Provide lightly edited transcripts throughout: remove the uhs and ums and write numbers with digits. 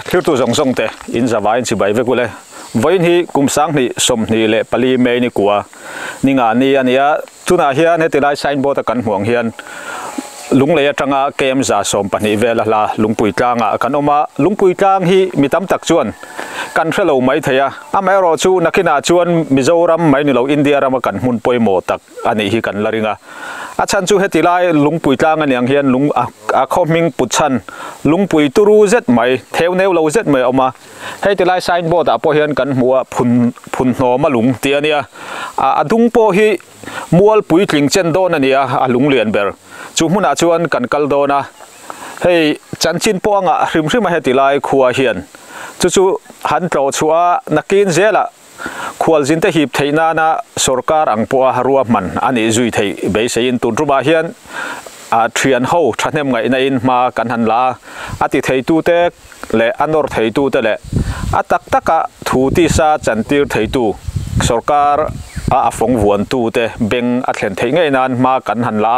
thir tu zong zong te in zawa in chi bai ve kule voin hi kum sang ni som ni le pali me ni kwa ninga ni ania tuna hian he tilai signboard kan huang hian lung le atanga kem za som pani vela la Lungpuitlang kanoma Lungpuitlang hi mitam tak chuan kan hrelo mai thaya amai ro chu nakina chuan Mizoram mai ni lo India ram kan mun poimo tak ani hi kan laringa achan chu hetilai Lungpuitlang aniang hian lung a hming chhan Lungpui turu zet mai theu neu lo zet mai oma hetilai signboard apo hian kan hmua Phunhnâwma Lung ti ania adung po hi mual puitling chen don ania a lung lian ber chu hmuna chuan kan kal dona hei chanchin po anga hrim hrim hetilai khuwa hian chu han tlo chua nakin zela khwal jin te hip theina na sarkar ang po harua man ani zui thei be sein tun ruba hian a thian ho thanem ngai na in ma kan han la ati thei tu te le anor thei tu te le atak taka thu ti sa chantir thei tu sarkar a phong vuan tu te beng a thlen thei ngai nan ma kan han la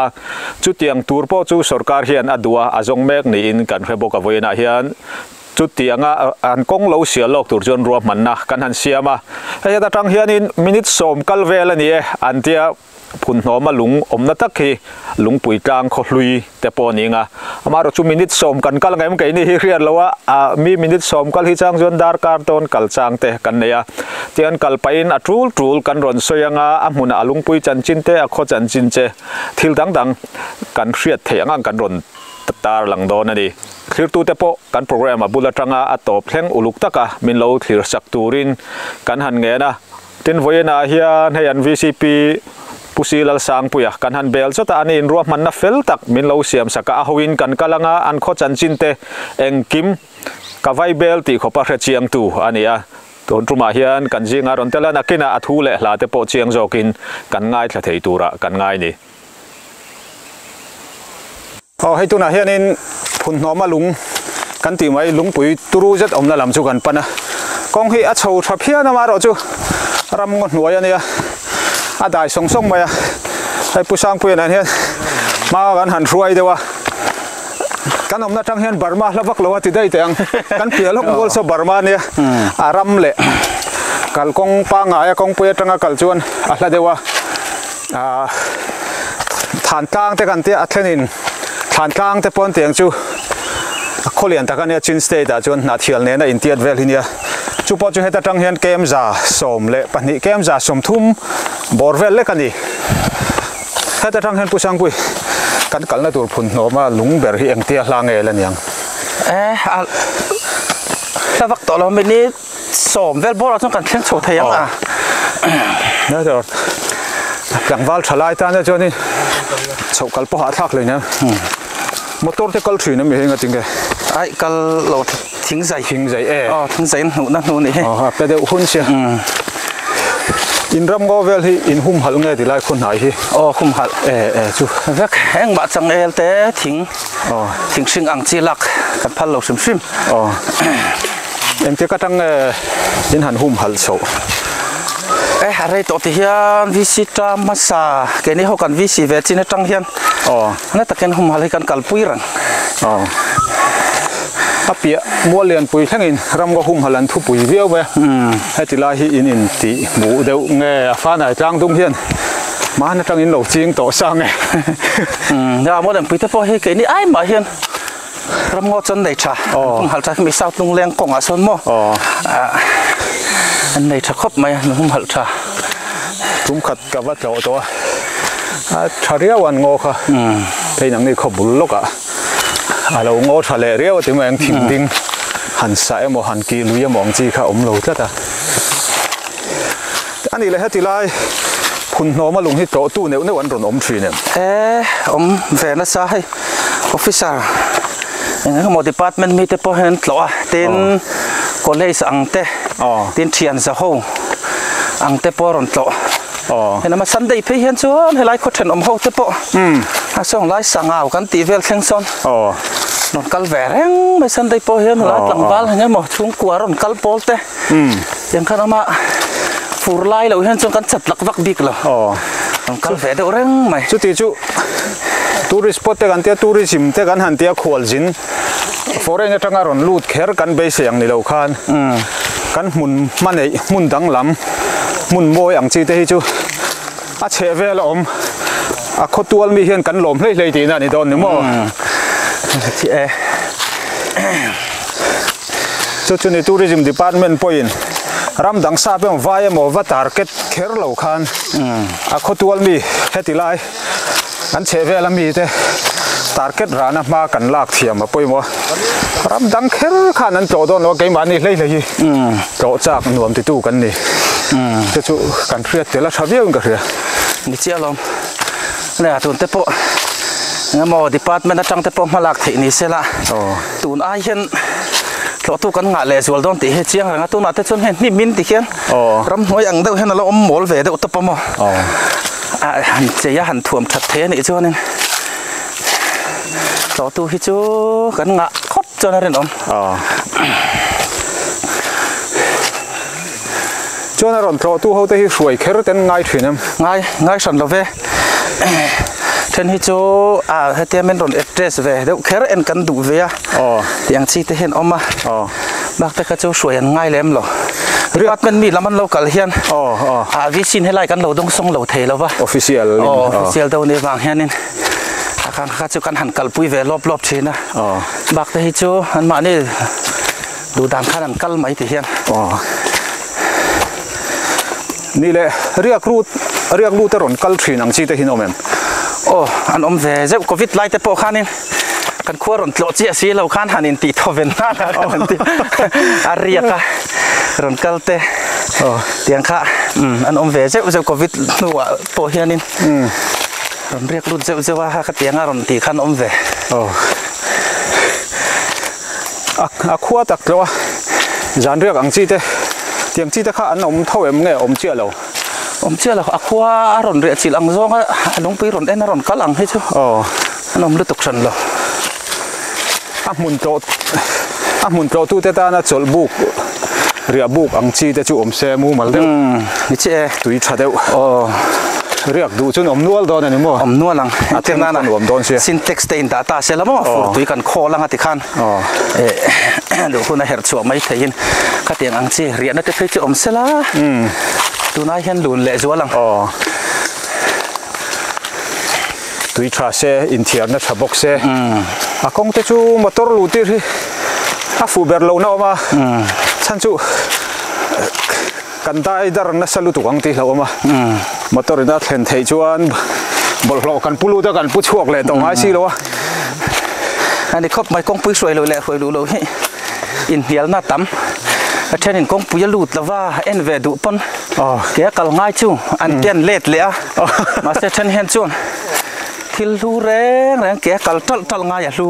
chu tiang tur po chu sarkar hian adua azong mek ni in kan hrebo ka voina hian chu tianga an kong lo sia lok tur jon ro man na kan han siama he ta tang hian in minute som kal vel ani an tia Phunhnâwma Lung omna takhi Lungpuitlang kholui te poninga amaro chu minute som kan kal ngam ke ni hi rian lowa mi minute som kal hi chang jon dar karton kal chang te kan neya tian kal pain a trul kan ron soyanga amuna Lungpui chanchin te a kho chanchin che thil dang dang kan hriat theanga kan ron tar lang don ani clear tu te po kan program a bulatanga a top thleng uluk taka min lo clear sak turin kan han nge na tin voina hian heyan VCP pusilal sang puya kan han bel chota ani in ruah man na fel tak min lo siam saka a hoin kan kalanga an kho chanchin te engkim kawai bel ti khopa hre chiang tu ania ton truma hian kan jinga ron tela nakina athu le hla te po chiang jokin kan ngai thla thei tura kan ngai ni hei tu na hian in Phunhnâwma Lung kan ti mai Lungpui turu zet omna lam chu kan pana kong hi a chho thaphian ama ro chu ram ngo hnuai ania a dai song song mai hai pusang puan an hian ma kan han ruai dewa kan omna tang hian Burma hlawak lo ati dai teng kan pialok gol so Burma nia aram le kal kong pa nga ya kong puya tanga kal chuan a hla dewa than tang te kan te athlenin than tang te pon teng chu kholian takania chin state da chuan na thial ne na intiat vel hinia chu po chu heta tang hian kem za som le pani kem za som thum borvel le kani heta tang hian pusang pui kan kalna tur Phunhnâwma Lung ber hi engtia hlange laniang lavak to lo mini som vel bor atong kan thleng chho thayang na dor langwal thalai ta na choni chho kal po ha thak le na motor te kal thrin mi henga tinge ai kal lo thing zai thing zai nu na nu ni pe de hun sia in ram go vel hi in hum hal nge dilai khun hai hi hum hal chu vek heng ba chang el te thing sing ang chi lak kan phal lo sim sim em te ka tang in han hum hal so hare to ti hian visita masa ke ni ho kan visi ve chin tang hian na taken hum hal kan kalpui ran apia mualian pui thangin ram go hum halan thu pui viau ba hetila hi in ti mu deu nge fa na tang dung hian ma na tang in lo ching to sang nge ya mo dan pui te po he ke ni ai ma hian ram ngo chon nei tha hum hal tha mi sau tung leng kong a son mo an nei tha khop mai hum hal tha tum khat ka wa to tharia wan ngo kha theinang ni khobul loka alo ngo thale riaw ti mang thing ding han sa emo han ki luya mong chi kha om lo tlata ani le hetilai Phunhnâwma Lung hi to tu neu neu an ron om thri ne om ve na sa hai officer en mo department mi te po hen tlo tin college ang te tin thian za ho ang te po ron tlo hena ma Sunday pe hian chuan helai kho then om ho te po a song lai sangau kan ti vel thleng son non kal vereng ma Sunday po hian la tlangwal hanya mo chung kwa ron kal pol te yang kana ma fur lai lo hian chung kan chat lak vak bik lo non kal ve de reng mai chu ti chu tourist spot te kan te tourism te kan han te khwal jin Pholeng cái trăng aron lút khéo căn bê sẹng này lâu khan căn mun man này mun đắng lắm mun môi ăn chi thế chứ à chế về là à khó tuôn mi hiện căn lom lấy tí này đòn đúng không chị cho nên tourism department point ram dang sa pe vai mo va target kher lo khan a khotual mi heti lai an cheve la mi te target rana ma kan lak thiam a poimo ram dang kher khan an to don lo ke mani lei lei to chak nuam ti tu kan ni te chu kan khriat te la thaviau ka khria ni chia lom nè tun te po mo department atang te po malak thi ni sela tun ai hian lo tu kan nga le zual don ti he chiang nga tu na te chon hen ni min ti khian ram hoi ang deuh hen lo mol ve deuh ta pamo han che ya han thuam that the ni chuan lo tu hi chu kan nga khot chon ren cho nên rồi tu hậu tới suy khéo tên ngay thuyền em ngay sẵn lo về trên hi chỗ hay tiêm men rồi address về đâu khéo em cần đủ về tiếng chi thế hiện mà bác ta cái chỗ suy anh ngay lem lo riết men mi làm ăn local hiền vi xin hay lại căn lầu đông sông lầu thề lo va official đâu này vàng hiền nên cái chỗ căn hẳn Lungpui về lop lop trên na bác ta hi chỗ anh mà này đủ đàn khăn hẳn cal mấy thì hiềnนี่แหละเรียกรูตรอนกัลทรีนังชีเตหินอมเอ็มอันเวเจ้าโควิดไล่แต่พอขันนินกันขั้วรอนโลจีสีเราขันหันนินตีทอเวนน่ากันตีอารียกะรอนกัลเตเตียงข้าอันเวเจ้าโควิดนัวพอเฮียนินรอนเรียกรูเจ้าว่าข้าเตียงรอนตีขันเวขั้วตักแล้วจานเรียกอังชีเตเตียงจีตะข้าอันเท่าเอ็มไงเชื่อเราขั้วรอนเรียจิลังซองหลวงพี่รอนเอ็นรอนกัลังให้เจ้าอันรู้ตกชันเรามุนโตตู้เตตานะจลบุกเรียบุกอังชีแต่จู่เซมูมาเดียวนี่เจ้ตุยชาเดียวเรียกดูจนนัวดอนนี่มั้งนัวลังเต็มนั่นรวมดอนเสีย syntax เต็มดาต้าเสร็จแล้วมั้งตุยกันโคลังติขันดูคนน่ะเห็นชัวไม่ถึงก็เตียงอังชีเรียนนั่นจะเคยจะเสร็จละดูน่าเห็นลุนเละจัวลังตุยชาเซอินเทียร์นั่นชาบกเซคงจะจู่มอเตอร์ลูติที่ฟูเบอร์โลน่ามาฉันจู่กันได้ดารันนัสลุตุกังตีเรามามอเตอร์นั่นเห็นเทจวนบอลเรากันปูรูตะกันปูชวกเลยตรงไอ้สิเราอันนี้ครบไม่กงปุ้ยสวยเลยแหละสวยดูเลยอินเดียน่าตั้มเช่นกงปุ้ยลูดแล้วว่าเอ็นเวดุปนเกี่ยกัลง่ายจู่อันเตียนเล็ดเลยมาเช่นเห็นจวนทิลลูแรงเกี่ยกัลตัลง่ายลู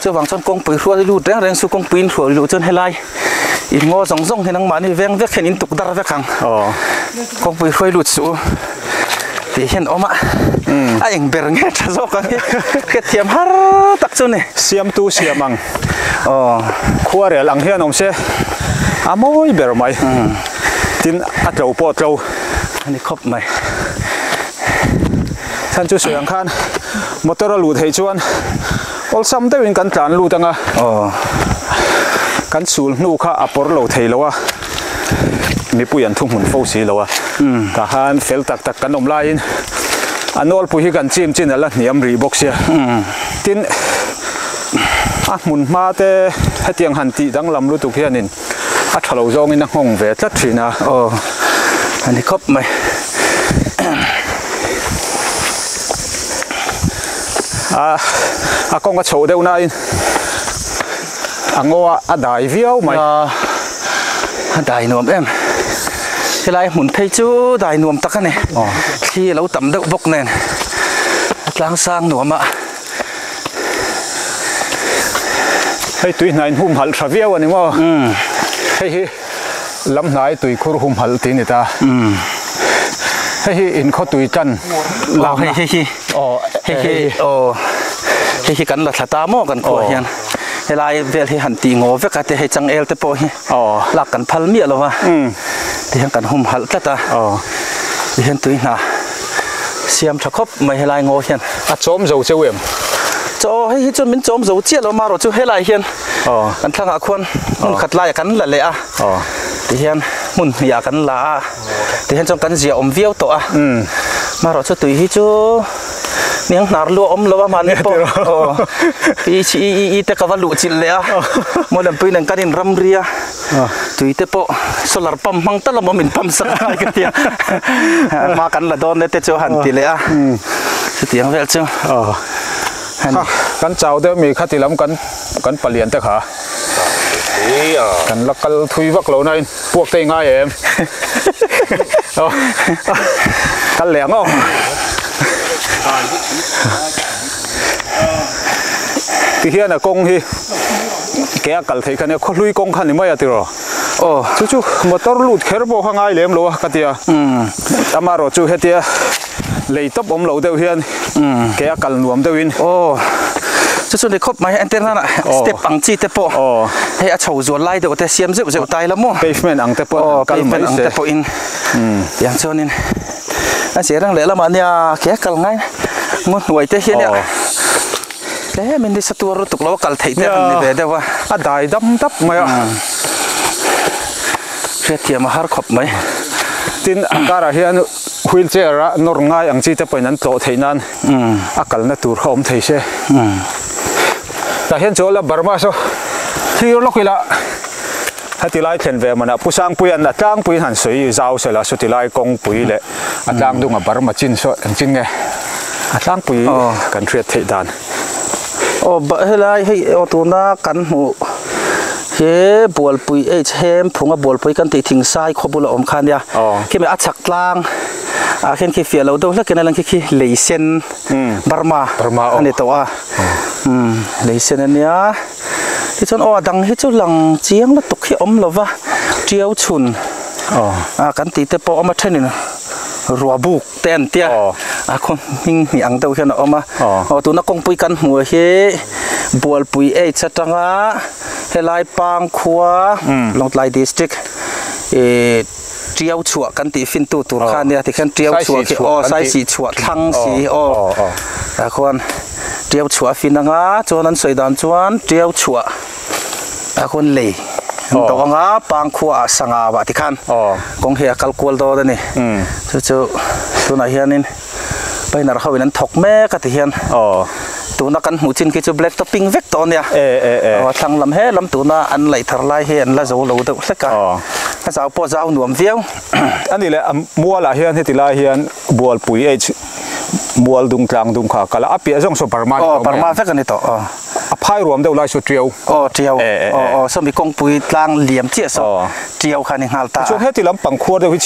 เจ้าบางชนกงปุ้ยรัวลูดแรงสู้กงปุ้ยรัวลูดจนให้ไล่อินงอสองให้นังมานี่เวงเวกเห็นอินตุกดาร์เวกขังกงปุ้ยรัวลูดสู้ที่เห็นมาไอ้ยังเบรเงี้ยจะโซกันแค่เทียมฮาร์ตักจุนนี่เสียมตู้เสียมังขั้วเรียหลังเฮียนมเสียมอยเบรไหมทินอัดเราปอดเราอันนี้ครบไหมท่านจู่สวยอังคารมอเตอร์ลูดให้ชวนอลซัมได้เป็นการจานลูดตั้งการสูลนูข้าอัปร์ลูดให้แล้ววะมีผู้ยันทุ่งหุ่นฟูสีแล้ววะทหารเฟลตักกันนมลายอันนู้นผู้ที่กันจิ้มจิ้นอะไรเนี่ยมีบ็อกเสียทินมุนมาแต่ให้เตียงหันตีดังลำรู้ตุกเฮียนินทะเลจงอินห้องเวทลัดทีนะอันนี้ครบไหมกงก็โชว์เดียวนะงัวได้วิวไหมได้หนวมเอ็มที่ไรหมุนเทจูได้หนวมตักกันเนี่ยที่เราต่ำเด็กบกเนี่ยล้างสร้างหนวมอ่ะให้ตุยนายหุ่มหัลสวิวอันนี้มั้งให้ลำนายตุยคุรหุ่มหัลตีนี่ตาให้อินเขาตุยจันเราให้กันหลัดตาโมกันกลัวเฮียนเวลาเวลาหันตีงอเวกแต่ให้จังเอลแต่พอเฮียหลักกันพัลเมียแล้ววะที่หันกันหุ่มหัลแต่ตาที่เห็นตุยน่ะเสียมชะคบไม่ให้ลายงอเฮียนโจมเจ้าเจ้าเอ็ม cho hay cho mình chôm dấu chiết lo mà rồi chú hết lại hiền cần thằng à khuôn muốn khát lại cắn là lẽ thì hiền muốn nhà cắn là thì hiền trong cắn dẻo viêu to mà rồi cho tùy hi chú miếng nار lúa lo mà nè po i te kavalu chil lẽ mo làm pui nang kanin ram ria tùy te po solar pump mang ta là mình pump sắc cái tia mà cắn là đòn te cho hẳn thì lẽ tiếng vậy chứ cắn chào đấy mình khát thì lắm cắn bà liền thế hả cắn lắc cắn thui vắt lâu này buộc tay ngay em cắn lẻng không thì hiện là công thì cái cắn thấy cái này khó lui công khăn thì mấy à rồi chú motor lụt khéo bộ hàng ai lem luôn cái tia ama rồi chú hết tia lấy tóc ôm lâu đầu hiền cái cắn luồng đầu in chú này khóc máy antenna nè step bằng chi te po hay à chầu ruột lai đầu te xiêm rượu rượu tai lắm mo pavement ang te po pavement ang te po in yang cho nên anh sẽ đang lẽ là mà nhà cái cắn ngay muốn nuôi te hiền nè thế mình đi sát tour rồi tục lâu cắn thấy te mình về đâu à đại đâm đắp mày à thế thì mà har khóc máy tin cả là hiện wheelchair ra nor ngay ang chi te po nan to thấy nan akal na tour home thấy xe ta hiện chỗ là Burma so thì lúc là hãy tìm lại thiên về mà na pusang pui an tang pui han sui zau se la so ti lai kong pui le atang dung a Burma chin so chin nge atang pui kan thriat thei dan bợ lai hay tu na kan mu he bol pui hem phunga bol pui kan ti thing sai khobula om khan ya khi me achak tlang khen khi phía lâu đâu là cái này là khi lấy sen Burma anh ấy to lấy sen anh nhá thì chọn đằng hết chỗ lằng chiang là tục khi là va treo chun cắn tí te po mà trên này rùa buộc tên tia con mình ăn đâu khi nào mà tụi nó công pui cắn mùa he bol pui chắc chắn he lai pang khua long lai district treo chùa căn tí phim tu tu khan nha thì khan treo chùa cái sai xì chùa thăng xì con treo chùa phim ngã cho nên sợi đàn chuan treo chùa con lì đó ngã bang khua sang à vậy thì khan con hè calcul đó đây này cho tu này hiền nên bây giờ họ bên thọc mẹ cái thì hiền tụi nó cần một chín cái black topping vết to nè thằng làm hết lắm tụi nó ăn lại thằng lai hiền là dấu lâu đâu tất cả cái dạo po dạo nuông véo anh đi lại mua là hiền thì lại hiền buồn bụi ấy mua dung khá cả là áp dụng trong số Burma vết cái này to phai ruộng đâu lại số triều sao bị công bụi lang liềm chia số triều khăn hình hal ta chỗ hết thì lắm bằng khuôn đâu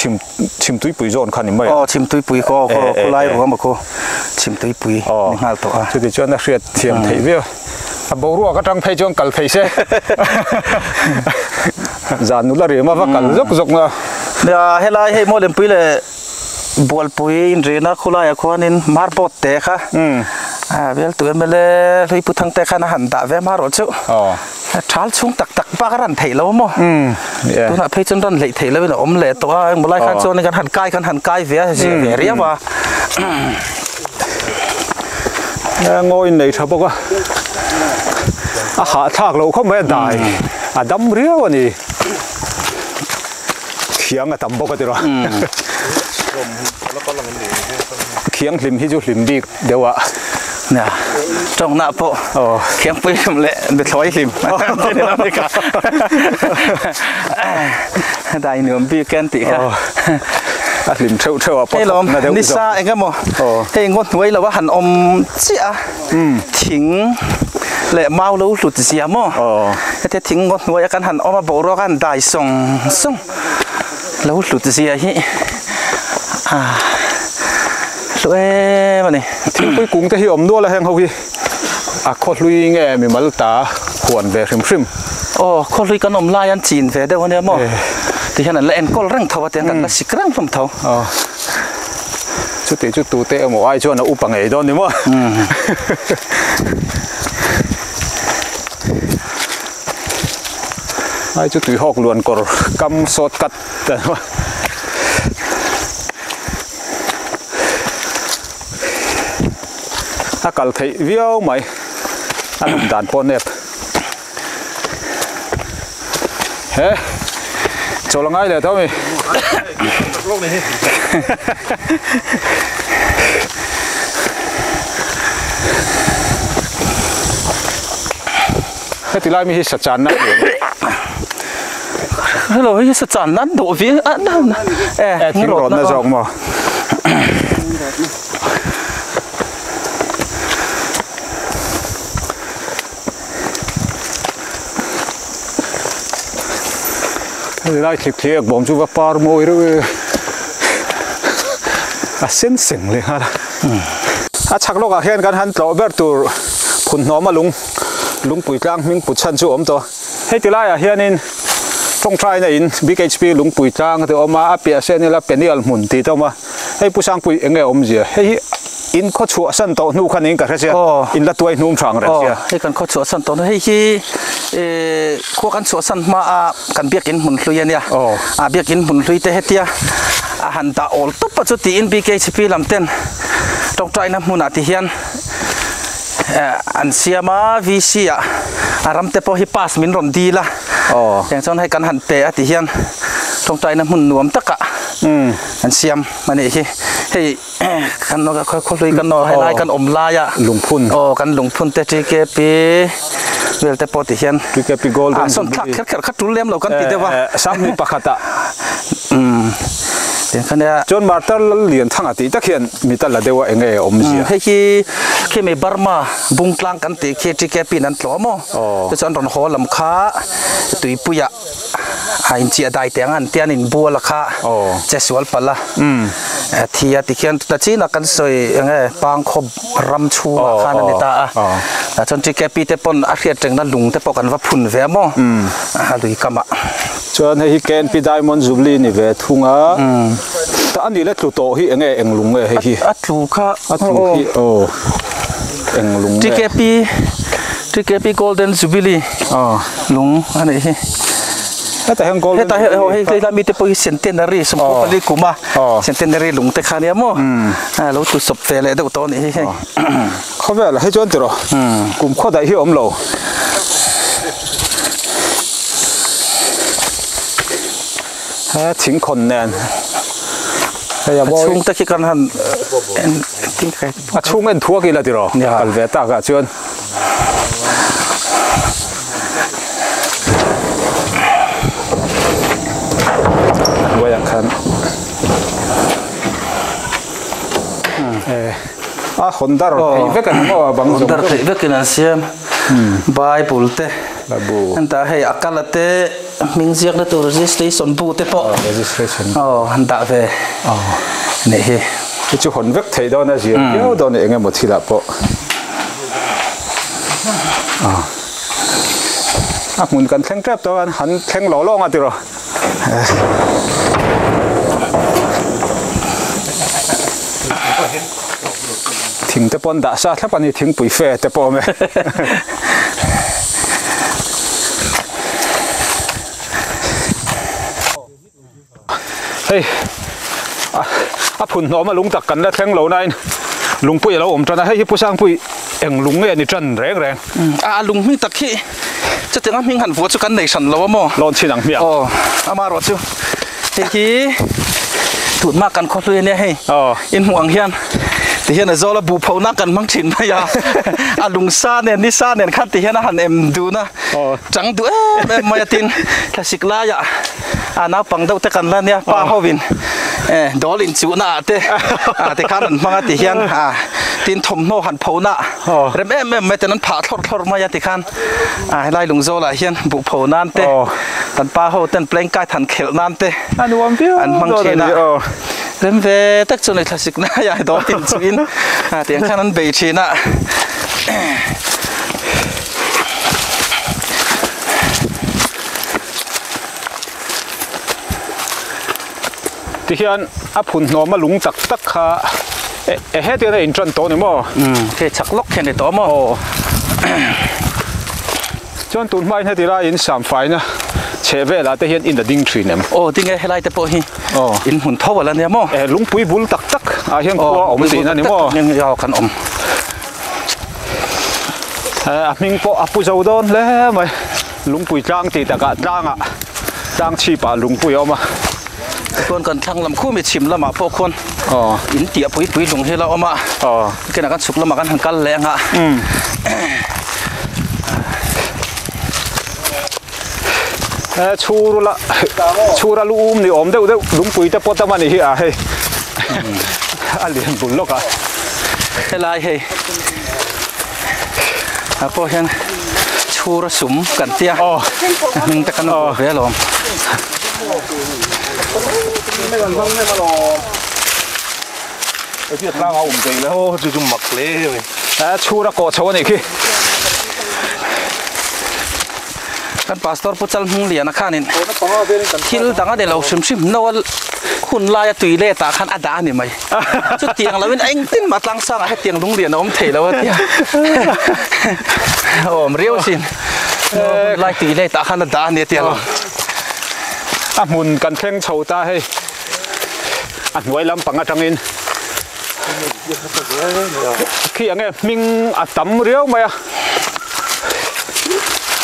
chìm túi bụi rộn khăn hình mấy chìm túi bụi có lai ruộng mà cô chìm túi bụi hình hal to cho thì cho nó sệt thiềm thấy viu bầu ruộng cái trăng phay cho cẩn thấy xe giàn nó là gì mà vắt cẩn rốc mà hay lai hay mua điểm bụi là bol pui in rena khula ya khwan in marbot te kha vel tu me le rui pu thang te kha na han da ve maro chu thal chung tak ba ka ran thei lo mo tu na phei chon ran lei thei lo om le to ang bolai khan chon kan han kai ve ve ria wa ngồi này thà bốc hạ thác lâu không mấy đại đâm ria wa ni khiang tầm bốc cái đó khiang lim hi chu lim đi đều ạ nè trong nạp bộ khiang pui lim lệ bị thối lim đại nườm bi ken tị ha lim trâu trâu cái lom đi xa anh em mò cái ngón nuôi làว่าหันอมchia thỉnh lệ mau lâu lụt gì mò cái thỉnh ngón nuôi cáiหันอมมาbộ rồi cái đại song lâu lụt gì hi lụi mà này thì cuối cùng thì ẩm đua là hàng hậu hi khót lui nghe mình mới ta huồn về phim khót lui cái nôm lai ăn chín về đâu anh em thì hiện là em có răng thầu thì anh là xịt răng from thầu chút tụ tệ một ai cho nó úp bằng ấy đó đúng không ai chút tụi học luôn còn cắm sốt cắt cල් thấy viêu mày อันด่านปนเนี่ยเฮ้โจลงไงเลยเท่าไหร่ให้ตีไล่มีสัจจานนั่นฮัลโหลสัจจานนั่นโดดวิ่งอันนั้นทิ้งรถนะจงมั้งให้ได้คลิปเที่ยงบ่มจูบปาร์โมยด้วยเส้นเสียงเลยฮะชักโลกเห็นกันฮันเราเบิร์ตูพุนหนอมาลุงปุ๋ยกลางมิงปุชันชูอมตัวให้ตีไล่เห็นอินตรงทรายในอิน BHP ลุงปุ๋ยกลางตัวออกมาเปียเส้นนี่ละเป็นนี่อัลมุนตีตัวมาให้ผู้สร้างปุ๋ยเองไงอมเสียให้อินข้อชัวสันโตนู่คันนี้กันเสียอินละตัวนุ่มฟังเลยเสียให้กันข้อชัวสันโตให้ข้อกันชัวสันมากันเบียกินหุ่นลุยเนี่ยเบียกินหุ่นลุยเตะเฮียหันตาโอลตุปปัจจุบันอิน BHP ลำเต้นตรงทรายน้ำมุนอาทิเฮียนอันเสียมาวิเชียอารมณ์เตปฮิปัสมินรอนดีละอย่างเช่นให้กันหันเปอติเฮียนตรงใจน้ำหุ่นหนวมตะกะอันเสียมมันนี่ให้กันนก็ค่อยลุยกันนให้ไล่กันอมลายอะลุงพุ่นกันลุงพุ่นเตจิเกปีเวลเตปติเฮียนจิเกปีโกลส่วนทักขัดจุลเลี้ยมเรากันติดได้ว่าซ้ำมีปะขะตะเดี๋ยวคนเนี้ยจนมาตลเลียนทั้งอาทิตย์ตะเขียนมีตลเดียวเองไงอมเสียให้ขี้ไม่บาร์มาบุงกลางกันติขี้จิเกปีนั้นตัวมั้งจะจนรอนหัวลำค้าตุยปุยะหายจีได้แต่งอันเตียนินบัวละค่ะเจสวลปะละที่ติเขียนตัดจีนักกันสวยยังไงปางขบรำชูมาค่ะนั่นตาจนจิเกปีเตปนอาเขียจังนั้นลุงเตปกันว่าพุ่นแวมั้งลุยกำมะจนให้แกนปีได้มอนจุบลีนี่เวทุ่งแต่อันนี้เล็กตัวโตที่เองลุงเลยให้ลุงค่ะลุงที่เองลุงจิเกปีโกลเด้นจูบิลีลุงอันนี้แต่เฮงโกลแต่เรามีแต่พวกเซนเตนารีสมมติลิกุมาเซนเตนารีลุงแต่ขานี้มั้งเราตุสบเฟลเลยตัวนี้เขาแบบให้จวนตัวกลุ่มข้อใดที่อมโลทิ้งคนแน่นช่วงตะกี้กันหันช่วงเอ็นทั่วกี่ละทีรอกัลเวต้ากะชวนว่าอย่างนั้นคนดาร์ไอ้เวกันมั่วบางคนดาร์ไอ้เวกันนั่นเสียมบายบุลเตอันแต่ให้อากาศเตมิงเสียกตัว registration บูเตปะ registration อันแต่เวนี่เฮ้ที่จุดคนเวกไทยดอนนะสิเดี๋ยวดอนเองหมดที่ละปะหมุนกันแข่งแกร็บตัวกันหันแข่งหล่อล่องอ่ะติรอทิ้งเตปอนด่าซาถ้าปนี่ทิ้งปุ๋ยเฟเตปอไหมเฮ้ยพุ่นหนอมาลุงตักกันแล้วแข่งเหล่านั้นลุงปุ้ยเราอมตอนนั้นให้ผู้สร้างปุ้ยเอ็งลุงเนี่ยนี่จันแรงลุงไม่ตักขี้จะถึงมิงหันหัวจุกันในฉันแล้วว่าโม่ร้อนชินังเมียมารอดชิวเฮ้ยถูดมากกันคนเลยเนี่ยให้อินห่วงเฮียนที่เฮียนจะเราบูพนักกันมั่งชินนะยาลุงซาเนี่ยนิซาเนี่ยขั้นที่เฮียนหันดูนะจังดูมายตินคลาสสิกลายะน้าปังเดาเตกันแล้วเนี่ยป้าฮาวินดอลินจูน่าเตขันมังติเฮียนตินทมโนหันพน่ะเริ่มไม่แต่นั้นผ่าทอดมายติขันไล่ลุงโซละเฮียนบุพนันเตตันป้าฮาเต้นเพลงกายทันเขลนันเตอันวันเปียวอันมังชีนะเริ่มเวตักจนในคลาสสิกนะยาดอลินจูนเตียงขันนั้นเบชีนะที่เฮียนพุ่นหนอมาลุงตักขาเฮ็ดยังไงอินทรันโตนี่มั้งเฮ็ดชักล็อกแค่ในตัวมั้งจนตุนไม่ให้ที่ไรอินสามไฟนะเชฟเวลาที่เฮียนอินเดดิ้งทรีเนี่ยดิ้งไงให้ไล่แต่พอฮีอินหุ่นเท่าวันละเนี่ยมั้งลุงปุยบุลตักเฮียนกลัวอมสีนั่นนี่มั้งยังยาวกันอม hming po apu zo don le mai Lungpuitlang ti taka tang chi pa Lungpui omaคนกันทั้งลำคู่มีชิมละมาพวกคนอินเตียปุยลงให้เราเอามาแค่นั้นกันสุกละมากันหันกันแรงอ่ะชูระลูมนี่อมเด้อLungpuiจะปอดมันนี่อ่ะเฮ้ยอะไรบุญโลกอ่ะเฮ้ยไรเฮ้ยพอเห็นชูระสุมกันเตี้ยมึงตะกันหัวเวลอมไม่มาลองไอ้ที่ร่างเอาอุ่มใจแล้วจุ่มหมักเลยชูระโกชวนอีกทีกันพาสตอร์พุทธมึงเลียนข้านินทิลดังอะไรเราชิมนวลคุณลายตุยเล่ตาขันอดานี่ไหมจุดเตียงเราเป็นเอ็งติ้นมาตั้งสร้างให้เตียงลุงเรียนอมเทแล้วเตี้ยโอ้มเรียวสิลายตุยเล่ตาขันอดาเนี่ยเตียงมุนกันแข่งโชว์ตาให้อันไว้ลำปังจังอินขี้ยังไงมิงอัดตำเรียวไหมอ่ะ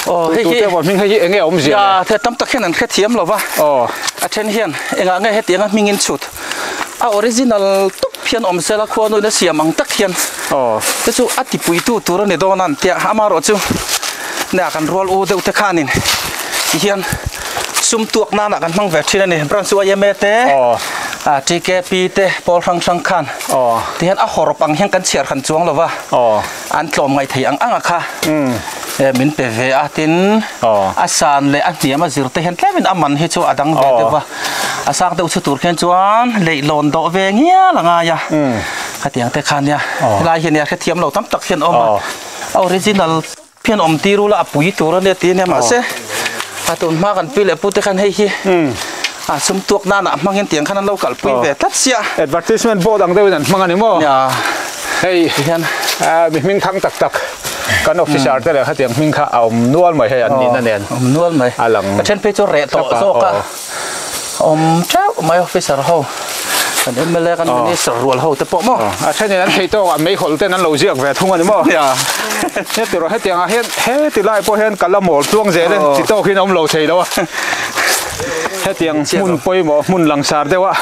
โอ้เฮ้ยตัวว่ามิงให้ยังไงอมเสียเธอตำตะแค่นั้นแค่เทียมหรอวะอ๋ออันเช่นเฮียนเองไงให้เตียงมิงอินสุดออริจินัลตุ๊กเพียนอมเซลควานเสียมังตะเฮียนอ๋อแต่จู่อัติปุยตู้ตัวนี้โดนนั่นเตียหามารอจู่เนี่ยกันรัวโอเดอุตะขานินเฮียนซุ่มตัวนั่นกันมั่งแบบที่นั่นนี่ปรังสัวเยเมเต้ที่แกปีเต้ปอลทังสังขันที่เห็นอ่ะหอบปังเห็นกันเสียขันจวงหรอวะอันกลมไงที่อังอะค่ะมินเปเวอาตินอาสานเลยอันเนี้ยมาจิรเตเห็นแค่เป็นอามันให้ชัวดังเด็ดวะอาสังเตอุสุตุรเขียนจวนเลยหล่นโตเวงเงี้ยละไงอ่ะขัดยังเตขันเนี่ยลายเห็นเนี่ยแค่เทียมเราตั้มตักเขียนออกมาออริจินัลเพียนอมตีรู้ละปุ๋ยตัวเนี่ยตีเนี่ยมาเซ่ตุนมากันปีเลยพูดแต่กันให้ฮีสมตัวนั่นมังเห็นเตียงขนาดเรากัลปุยแบบทัดเสีย advertisement board ดังเดียวนั่นมังอันนี้มั้งเฮ้ยมิงทั้งตักกันออฟฟิศอาร์ตเลยเขาเตียงมิงข้าเอานวลใหม่ให้อันนี้นั่นเองนวลใหม่หลังเช่นไปจุดเรทโตโซกะเจ้าไม่ออฟฟิศอาร์ตเขาอันนี้ไม่เล่กันนี่สรวลเขาแต่ปะมั้งเช่นนั้นให้โตอ่ะไม่ขลุ่แต่นั้นเราเรียกแบบทุ่งอันนี้มั้งเนี่ยตัวเราให้เตียงให้ติไล่พอเห็นกันละหมดช่วงเจเลยติโตขึ้นน้ำเราใช่แล้ววะให้เตียงมุนไปหมดมุนหลังสาดได้ว่า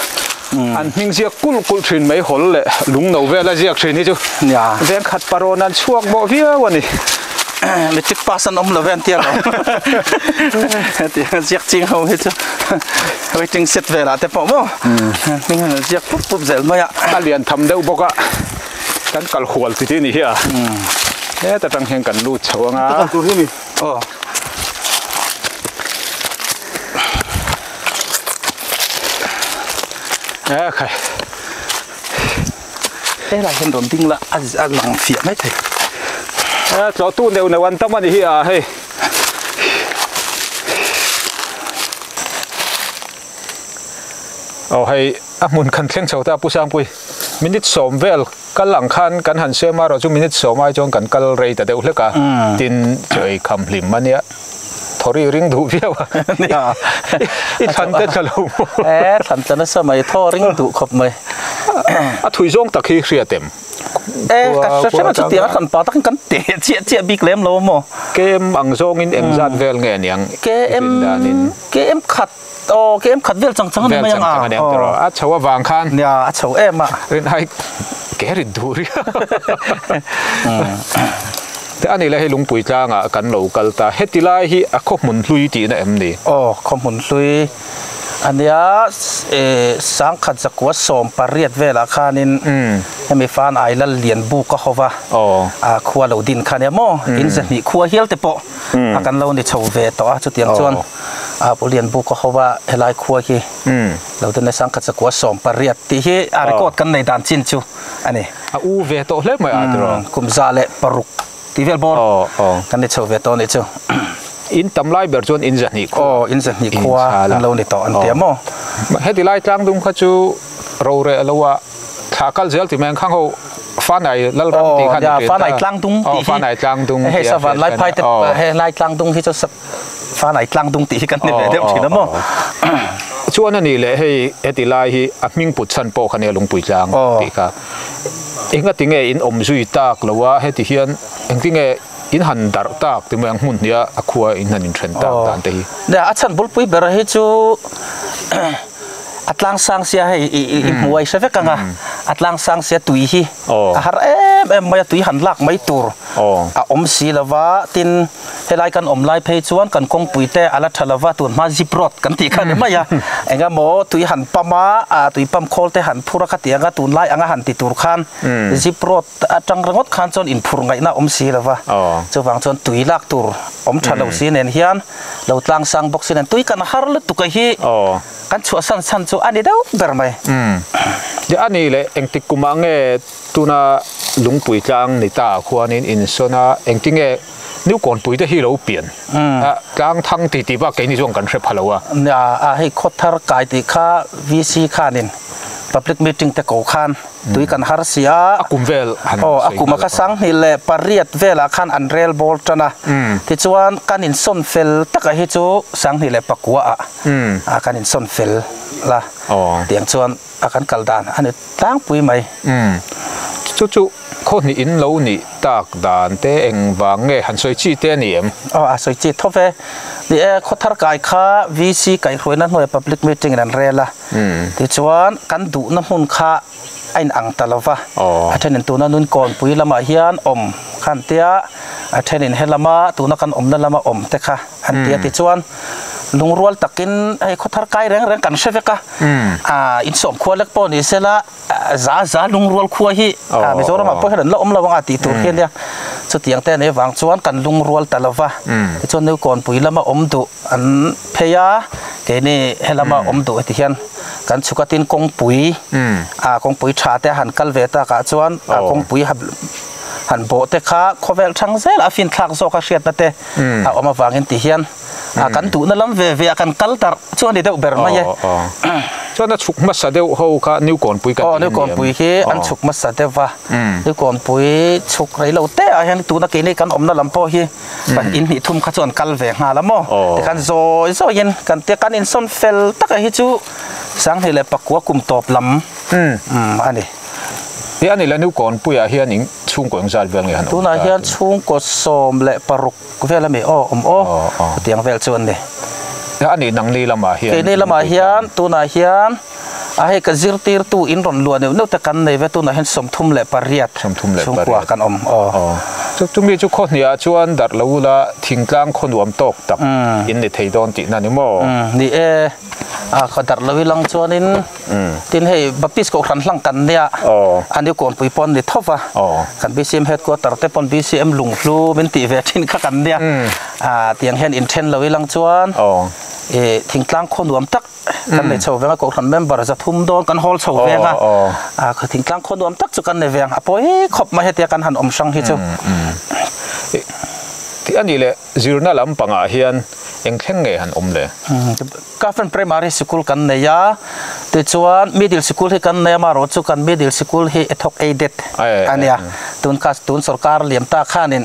อันมิงเสียกุลชินไม่ขลุ่เลยลุงหนูเวลาเรียกชินนี่จูเรียกขัดปารนันช่วงบ่เวียวันนี้ไม่จิกปาสันอมละเวนเตียงเราเตียงเรียกจริงเขาให้จูเอาจริงเสร็จเวลาแต่ปะมั้งมิงเรียกปุ๊บเสร็จไหมอ่ะเรียนทำได้บอกว่ากันกัลขวดที่นี่เฮียแต่ตั้งเฮงกันรูดชัวงาตัวที่นี่ใครอะไรเห็นโดนดิ้งละอันหลังเสียไม่ถึงจอตู้เดียวในวันตั้งวันที่เฮ้ยเอาให้มุนคันเข่งเฉาตาผู้สร้างปุยมินิทสมเวลกันหลังคันกันหันเชื่อมาเราจุมินิทสมไอจงกันกันเรย์แต่เดี๋ยวเล็กตินเจอคำพลิมมันเนี้ยทอรี่ริงดูเพี้ยวเนี่ยทันเต้นกันลูกทันจะนั่นสมัยทอริ่งดูขบไหมถุยจงตะคีเสียเต็มกัดใช่ไหมจุดเดียวกันปาตั้งกันเตะเจี๊ยบีเกลมโลโมเกมอังโซงินเอ็มซันเวลเงี้ยยังเกมขัดเกมขัดเวลจังๆนี่ไม่ยังอ่ะชาววางคันเนี่ยชาวอ่ะเรื่องให้แกริดดูริแต่อันนี้เลยให้Lungpuitlangกันโลกัลตาเฮติไลฮีข้อมูลลุยตีนะนี่ข้อมูลลุยอันนี้สังขัดจากวัดสมปริยัติเวลาคานินให้มีฟันไอละเลียนบุกก็เขาว่าขวาเราดินคานี่โมอินจะมีขวาเฮียลเตปะกันเราเนี่ยชาวเวต่อจุดเตียงจวนผู้เรียนบุกก็เขาว่าเฮลัยขวาคีเราจะในสังขัดจากวัดสมปริยัติที่ให้อาริโกดกันในด่านจินจูอันนี้เวต่อเลยไหมกุมซาเลปรุกที่เวลบอลกันในชาวเวต่อเนี่ยจูอินทำลายแบบจวนอินจะหนีอินจะหนีขวาเราเนี่ยต่ออันเดียวมั้งเฮติไลจางดุงเขาจูเราเรียกว่าถ้ากัลเซลที่แมงข้างเขาฟ้าไหนแล้วรังตีขันฟ้าไหนกลางดุงฟ้าไหนกลางดุงเฮสวรรค์ไล่ไพ่แต่เฮไล่กลางดุงที่จะฟ้าไหนกลางดุงตีกันเนี่ยเดี๋ยวถึงแล้วมั้งชวนนั่นนี่เลยให้เฮติไลที่มิงปุดชันโปคันเนี่ยLungpuitlangตีค่ะเองก็ติงเออินอมซุยตากหรือว่าเฮติเฮียนเองติงเอ in han dar tak ti mang mun nia akhua in han in thren tak dan te hiเนี่ยอาจารย์บุลปุยเบอร์ให้จูอัตลังสังเสียให้มวยใช่ไหมกังอ่ะอัตลังสังเสียตุยฮีหาไม่ตุยหันลักไม่ตูร์อมสีละวะตินเฮลัยกันอมไล่เพจวนกันคงปุยเตอลัทละวะตุนมาจิปรดกันตีกันไม่ยะเองก็โมตุยหันปะมาตุยปั๊มโคลเตหันพูระคติยังก็ตุนไล่อังหันติตูร์ขันจิปรดจังรังดขันจนอินพูไงนะอมสีละวะจะวางจนตุยลักตูร์อมฉันเราสีเนียนเฮียนเราตั้งสังบอกสีเนียนตุยกันฮาร์ลตุกะฮีกันชัวสั้นๆชัวอันนี้เด้อเบอร์ไหมเดี๋ยวอันนี้เลยเองติกุมังเอตัวน่ะลุงปุ๋ยจังในตาควานินอินโซน่ะเองติงเอนิ้วก่อนปุ๋ยจะให้เราเปลี่ยนกลางทั้งตีว่าแกนี่ช่วงกันเสร็จพะแล้ววะเนี่ยให้โคตรกายติค่า VC ค่านิน public meeting แต่กูขันตุยกันฮาร์เซียกุมเวลกุมากสังนี่แหละปริยัดเวลาขันอันเรลบอลต์นะที่ชวนกันอินซอนเฟลตะกะฮิจูสังนี่แหละปักวัวกันอินซอนเฟลละเตียงชวนกันกัลดานอันนี้ตั้งปุยไหมจู่ๆคนนี้อินโลนี่ตักดานเตเองวางเงหันสวยจีเตนี่สวยจีทบเวนี่โคตรกายค่า VC ไก่รวยนั่นหน่วย public meeting นั่นเรละที่ชวนกันดูน้ำมันค่าไอ้อังตะลวะอาจารย์ตัวนั้นนุ่นก่อนปุยละมาเฮียนขันเตียอาจารย์เฮละมาตัวนั้นกันนั่นละมาเตะค่ะอันเตียที่ชวนลุงรัวตะกินไอ้โคตรกายแรงกันเชฟกะอินสมขวดเล็กปอนี่เสละจ้าลุงรัวขวดฮีไม่โจรมาพอเห็นละละวังอาทิตย์ตัวเฮียนเนี่ยสุดที่ยังแต่ในวางชวนกันลุงรัวตะลวะที่ชวนนุ่นก่อนปุยละมาดูอันเพียเกนี่เฮละมาดูที่เฮียนกันสุกตินกงปุ๋ยกงปุ๋ยชาแต่หันกัลเวตากาจวนกงปุ๋ยหันโบเตค่าโคเวลช่างเซลฟินทักโซคาเชียตเตเอามาวางin ติเฮียนกันตุนั่นล้ำเวกันกัลตาร์ชวนเดียวเบอร์มาเย่ชวนนั้นฉุกมัสเดียวเขาค่ะนิ้วก่อนปุ๋ยกันนิ้วก่อนปุ๋ยที่อันฉุกมัสเดียวว่านิ้วก่อนปุ๋ยฉุกไรเราเตะเฮียนตุนักเกนี่กันนั่นล้ำพอฮีกันอินหิทุ่มขจรกัลเวงหาละมั้งแต่กันโซเย็นกันเตะกันอินซอนเฟลตักฮิจูสังเฮเลปักวัวกุมตอบลำอันนี้ที่อันนี้แล้วนิ้วก่อนปุ๋ยเฮียนิงช่วงก่อนจานเวลไงฮะตัวนั้นเฮียช่วงกดสมและปรุกเวลาไม่เตียงเวลชวนเลยแล้วอันนี้นังนี่ละมาเฮียนี่ละมาเฮียตัวนั้นเฮียให้กระซิรตีร์ตัวอินรอนล้วนเนี่ยนึกแต่กันในเวตัวนั้นเห็นสมทุมและปริยัดสมทุมและปริยัดกันจุดมีจุดคนเนี่ยชวนดัดละวุละทิ้งกลางคนรวมตกตักอินในไทยโดนตินั่นนี่มั้งนี่เขาดัดละวิลังชวนนินตินให้บัพติสก็ขันหลังกันเนี่ยอันนี้ก่อนปุยปอนนี่ทบกันบีซีเอ็มเฮดก็ตัดแต่ปอนบีซีเอ็มลุงฟลูเป็นตีเวทินข้ากันเนี่ยเตียงเห็นอินเทนละวิลังชวนทิ้งกลางคนรวมตักกันในโชว์เวงก็ขันเมมเบอร์จะทุ่มโดนกันฮอลโชว์เวงคือทิ้งกลางคนรวมตักจุกันในเวงพอขบมาให้เตียกันหันอมช่างที่จูที่อันนี้เลยจีรน่าล้ำปังอาเฮียนยังแข็งเงยหันเลยก็เป็น primary school กันเนี่ยแต่ชวน middle school ให้กันเนี่ยมารถจุกัน middle school ให้ทก aided อันเนี้ยตุนสการเลี้ยมตาข้านิน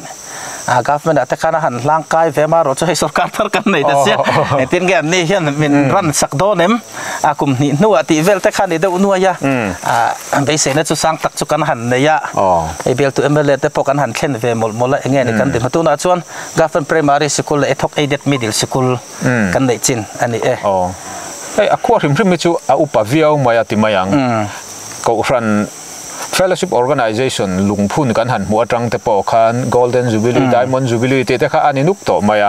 ก็เป็นแต่ข้าหันร่างกายเวมารถจะให้สการทกันเนี่ยแต่เสียตินแกนี่เห็นมันรันสักโดนเอ็มกลุ่มนี้นัวตีเวลแต่ข้านี่เดานัวยะไปเสนจุสังตักจุกันหันเนี่ยไอเบลตัวเอ็มเบลแต่พอกันหันเข่นเวมลละเงี้ยนี่กันเดี๋ยวตัวน่าชวนก็เป็น primary school ไอทก aided middle school กันเนี่ยจินอันนี้ไอ้ขวดริมไม่ชูอุปวิวมายติมายังก็รันfellowship organization ลุงพูนกันหันหัวจังแต่ปอคัน golden jubilee diamond jubilee แต่ข้าอันนี้นุกโตมาย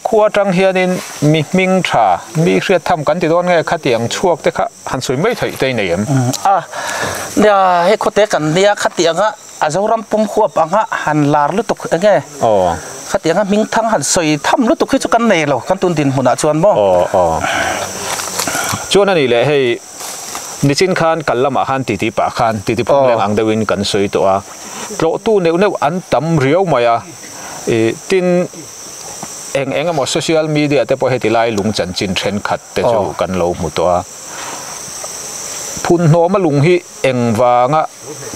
ขวดจังเฮียนินมีมิงชามีเรียดทำกันติดต้นไงข้าเตียงช่วงแต่ข้าหันสวยไม่ถอยใจเนี่ยเนี่ยให้คนเตะกันเนี่ยข้าเตียงอาจจะรำปุ่มขวบหันลาลุตุกไงข้าเตียงมิงทั้งหันสวยทำลุตุกขึ้นจุกันเนี่ยหรอกันตุนดินหัวหน้าชวนบ่ชวนนั่นนี่แหละให้นิจินขันกันละมาขันติปะขันติพงแรงอังเดวินกันสวยตัวโลตู้เนื้ออันตั้มเรียวมาตินเองก็หมดโซเชียลมีเดียแต่พอเหตุไล่ลุงจันจินเทรนขัดแต่จูกันโลหมดตัวพุนโนมาลุงฮีเองวาง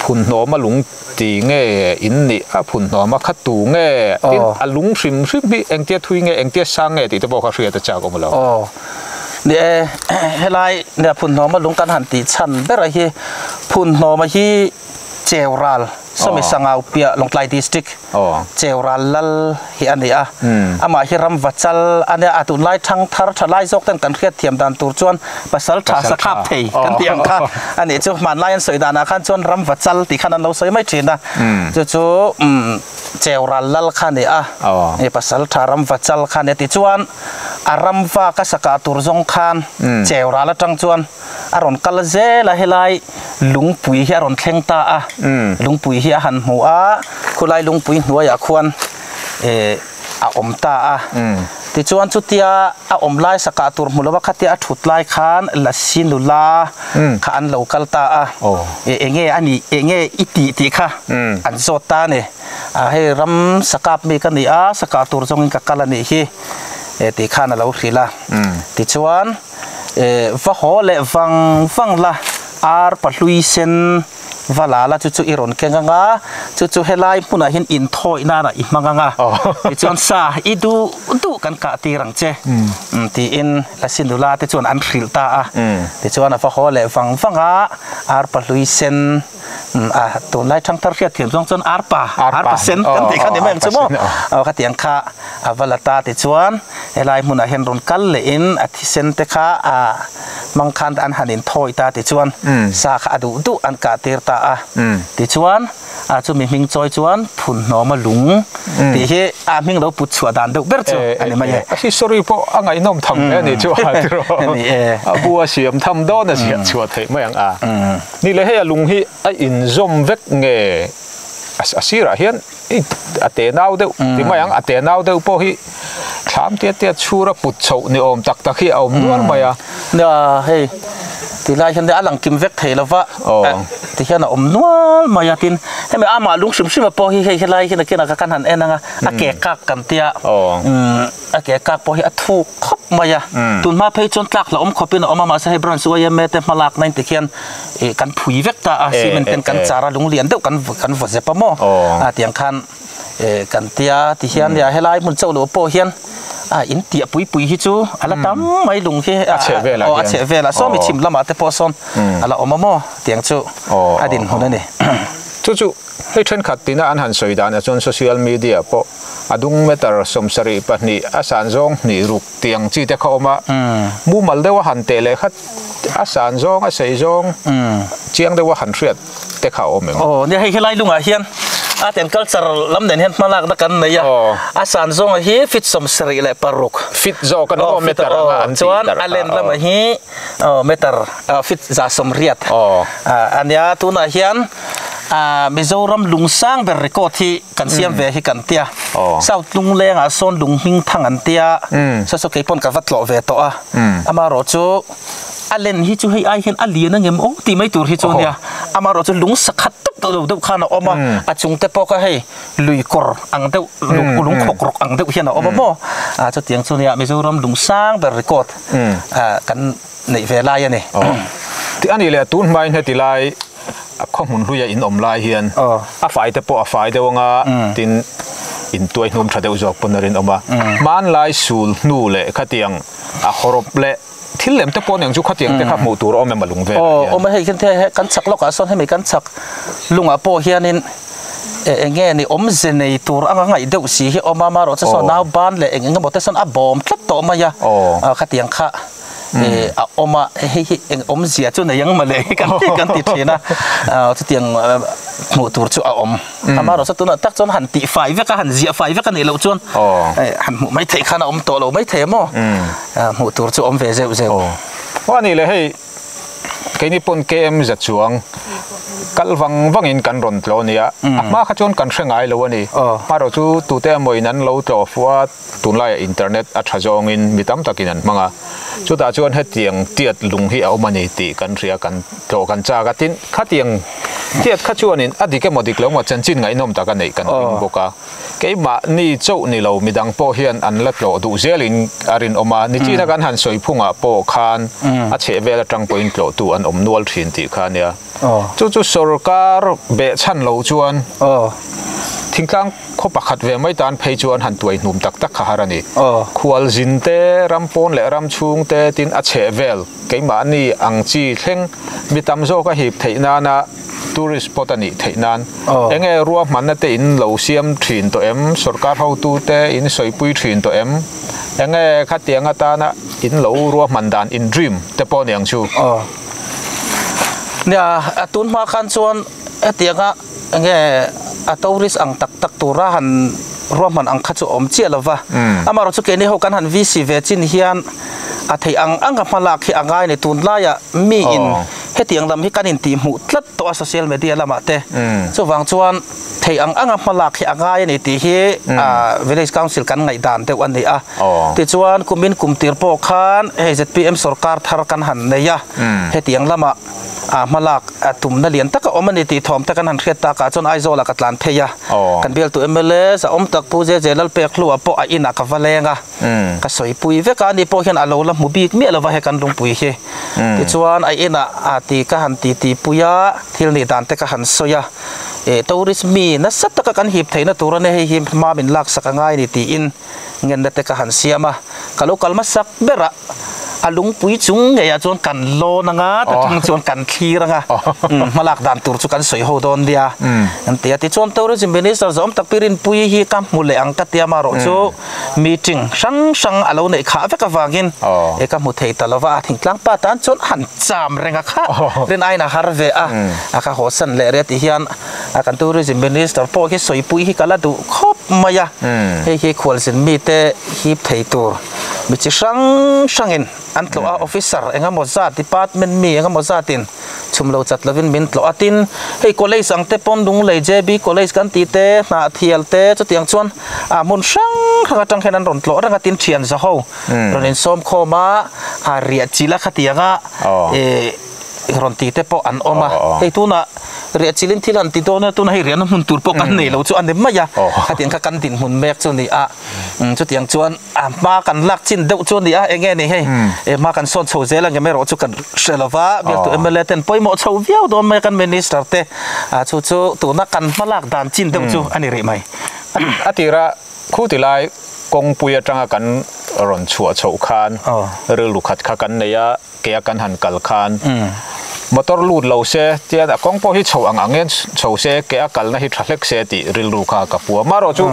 พุนโนมาลุงตีเงี้ยอินนี่พุนโนมาขัดตูเงี้ยตินลุงซิมฮีเองเตี้ยทุยเงี้ยเองเตี้ยสังเงี้ยติพอเขาเรียกแต่เจ้าก็มาแล้วเนี่ยเฮลัยเนี่ยพุ่นหนอมาลงกันหันติชันเบรฮีพุ่นหนอมาฮีเจวรัล สมัยสังเอาเปียลงไลดิสติกเจวรัลลฮิอันนี้อามาฮิรัมวัชลอันนี้อาตุนไลทั้งทาร์ทไลซอกตั้งกันเทียดเทียมดันตัวจวนภาษาชาสคาบเทกันเตียงค่ะอันนี้จูมันไลอันสวยดานาขันจวนรัมวัชลที่ขันนั้นเราสวยไม่เจนนะจูเจวรัลลขันนี้ภาษาชารัมวัชลขันนี้ที่จวนอารัมวากัสกาตุรจงขันเจวรัลจังจวนอารอนกัลเซละเฮไลลุงปุยเฮียรอนเข่งตาลุงปุยเฮียหันหัวคุณไลลุงปุยหัวอยากควรอาอมตาติจวนจุดที่อาอมไลสกัดตัวมุลวัคที่อาถุดไลขานละสินุลาขานโลกัลตาเองอันนี้เองอิติค่ะอันโซตาเนี่ยให้รำสกัดมีกันนี่สกัดตัวจงอินกัลนี่ฮีติขานเราสิละติจวนว่าหัวเละฟังละอาร์ปัลลุยเซนวลาละจุอีรอนเก่งงาจุเฮลัยปุ่นเห็นอินทอยน่าละอิมังงาจวนซาอีดูกันกะตีรังเจตีอินละสินดูลาที่จวนอันฟิลตาที่จวนว่าหัวเละฟังอาร์ปัลลุยเซนตัวไล่ทั้งทาร์เรียเทียมจนอาร์ปาเซนกันตีกันเดี๋ยวไม่ยังจะบอกกันตียงค่ะวลาตาที่จวนเฮลัยปุ่นเห็นรอนกัลเลอินอธิเซนเตค่ะมังคันอันหันินทอยตาที่จวนสาขาดูอันกาเตอร์ตาที่จวนจุมีมิงจอยจวนพุนนอมาลุงที่เฮมิงเราปุจฉวดันดูเบิร์ตอันนี้มาเย่ฮิสตอรีพออังไงน้อมทำเนี่ยจวนบัวเสียมทำด้อนเสียชัวเทไม่ยังนี่เลยให้ลุงฮีอินซอมเวกเงสิระเฮียนอเตนาวเดียวที่ไม่ยังอเตนาวเดียวพอฮีถามเตี้ยชูระปุจฉวนี่อมตักฮีอมนวลมาเนี่ยเฮ้ยที่ไรฉันได้อ่านกิมเวกเทลวะที่ฉันอมนวลมายาตินให้ไม่อามาลุงชิมพอฮีเฮ้ยไรฉันกินอะไรกันหันเอ็นนะอาเกะกักกันเตี้ยอาเกะกักพอฮีถูกคบมายาตุนมาเพย์จนตักแล้วขบเป็นอมมาใส่บรอนสวยเมตมาลักนั่นที่ฉันกันผุยเวกตาซีมันเป็นกันจาระลุงเลียนเดียวกันวัดเซปโมที่ยังคันกันเตี้ยที่ฉันอยากให้ไรมันเจ้าหลวงพ่อเฮียนอินเดียปุยฮิจูอะไรตั้มไม่ลุงเฮเฉเวล่ะซ้อมมีชิมละมาแต่พอซ้อนอะไรอมโมเตียงจูดินคนนั้นนี่จู่ให้ฉันขัดตีน่าอันหันสวยดานจนโซเชียลมีเดียพอดุงเมตรสมสรีปนี่อาสานจงนี่รุกเตียงจีเตเข้ามามูมัลเดว่าหันเตเลยขัดอาสานจงอาศัยจงเจียงเดว่าหันเสียดเตเข้าเหมือนเนี่ยให้ไล่ลุงเฮียนเตียงกัลซาร์ลำเดินเห็นมาลักนักกันเนี่ยอาสานจงฮีฟิตสมสรีเลยปารุกฟิตจงกันเมตรจวนอันเลนลำฮีเมตรฟิตจะสมเรียดอันนี้ตัวน่ะเฮียนมิโซรัมลุงสร้างเป็นเรคคอร์ดที่กันเสียมเวให้กันเตียสาวลุงเลี้ยงส่วนลุงหิงทั้งอันเตียสุดๆกี่ปนกับวัดหล่อเวตัวมารอจูอันเล่นฮิจูให้ไอเห็นอันเลี้ยงนั่งเงี้ยโอ้ตีไม่ตัวฮิจูเนี่ยมารอจูลุงสักขัดตุ๊บตุ๊บข้านะออกมาจุงเตปก็ให้ลุยกรอังเตลุงขกรกอังเตเห็นออกมาโม่จะเตียงจูเนี่ยมิโซรัมลุงสร้างเป็นเรคคอร์ดกันในเวลาอย่างนี้ที่อันนี้แหละตุ้นไม่ให้ตีไลข้อมูลรู้ยังอินอมไลเฮียนฝ่ายแต่พอฝ่ายแต่ว่างาตินอินตัวนุ่มชาเดอุจอกปนรินออกมามันไลสูลนู่เละขัดยังขรบเละที่เล่มแต่ปนอย่างจุขัดยังแต่ขับมูตัวอมมาลุงเวอมให้กันเทกันสักล็อกส่วนให้ไม่กันสักลุงปอเฮียนินเงี้ยนี่อมเจนี่ตัวอ่างไงเดี๋ยวสิอมมารอจะส่วนน้าบ้านเลยเงี้ยบอกแต่ส่วนบอมทับต่อมายาขัดยังข้าอมให้อมเสียจุดไหนยังมาเลยกันติดเชนะจะเตียงหมูตัวจุอมมาเราสักตัวนั้นตักจนหันตีไฟเวกันหันเสียไฟเวกันนี่เราจนหันไม่เทขนาดอมตัวเราไม่เทมั้งหมูตัวจุอมเวเซลว่านี่เลยให้แค่นี้ปนเกมจัดช่วงกัลวังอินกันรอนตัวเนี่ยมาขจรกันเชิงไงแล้ววันนี้มาเราจูตัวเต้มวยนั้นเราจะว่าตุนไลอินเทอร์เน็ตอัจฉริยะอินมีตั้มตะกินันมั้งจุดอาจวนให้เตียงเตียดลุงที่เอามานี่ตีกันเรียกันโตกันจากตินข้าเตียงเตียดข้าชวนนี่อดีตแกหมดอีกแล้วว่าจันจินไงน้อมตะกันนี่กันอินบอกว่าแกมานี่เจ้านี่เรามีดังโปเฮียนอันเล็กโลดูเซลินอารินออกมานี่จีนักการหันสวยพุ่งอ่ะโปคานอาเชเวลจังโปอินโลตัวอันอมนวลทินตีคานเนี่ยจู่ๆสุรการเบชันเราชวนทิ้งกลางเขาปักขัดเวไม่ตานเพย์จวนหันตัวหนุ่มตักขารานี่ควอลจินเตรำปนและรำชุงเตตินอาเชเวลเกี่ยมานี่อังจีเข่งมีตำโซก็หีบเทนานะ tourist spot ani theinan enge ruwa manna te in lo siam thin to em sarkar ho tu te in soipui thin to em enge khatianga ta na in lo ruwa mandan in dream te pon yang chu nia atun ma khan chuan atianga enge a tourist ang tak tak tura han ruwa man ang kha chu om che lova amaro chu ke ni ho kan han vc ve chin hian a thei ang anga malak hi angai ni tun la ya mi in hetiang lam hi kanin ti mu tlat to social media lama te chu wang chuan thei ang anga malak hi angai ni ti hi village council kan ngai dan te wan ni a ti chuan kumin kumtir po khan HZPM sarkar thar kan han ne ya hetiang lama malak atum na lian taka omani ti thom takan han kheta ka chon aizola katlan pheya kan bel tu MLS a om tak pu je jelal pek lua po a ina ka valenga ka soipui ve ka ni po hian alo la mubik mi alawa he kan lungpui he ti chuan ai ina ati ka han ti puya thil ni dan te ka han soya tourist mi na sat taka kan hip theina turane he him ma min lak saka ngai ni ti in ngen na te ka han siama ka local ma sak bera Lungpui chung nge ya chuan kan lo na nga ta chung chuan kan thira nga malak dan tur chu kan soi ho don dia an tia ti chuan tourism minister zom tak pirin pui hi kam mule ang ka tia ma ro chu meeting sang alo nei kha ve ka wangin e ka mu thei talawa thingtlang pa tan chuan han cham renga kha ren aina har ve a ka hosan le re ti hian a kan tourism minister po hi soi pui hi kala du khop maya he khwal sin mi te hi thei tur mi chi sangin an tlo a officer enga moza department mi enga moza tin chumlo chat lovin min tlo atin hei college ang te pon dung le JB college kan ti te na thial te chu tiang chuan mun sang khanga tang khenan ron tlo ranga tin thian za ho ronin som khoma a ria chila khatianga ron ti te po an oma hei tuna ria chilin thilan ti dona tuna hei rian mun tur po kan nei lo chu an de maya khatin ka kan tin mun mek chu ni a chu tiang chuan ma kan lak chin deuh chu ni a enge ni hei ma kan son chho zela nge me ro chu kan shelova bil tu MLA ten poimo chho viau don mai kan minister te chu tu na kan malak dan chin deuh chu ani ri mai atira khutilai kongpui atanga kan ron chua chho khan ril lukhat kha kan neya ke kan han kal khan motor lut lo se tia da kong po hi chho ang angen chho se ke akal na hi thlek se ti ril ru kha ka pu ma ro chu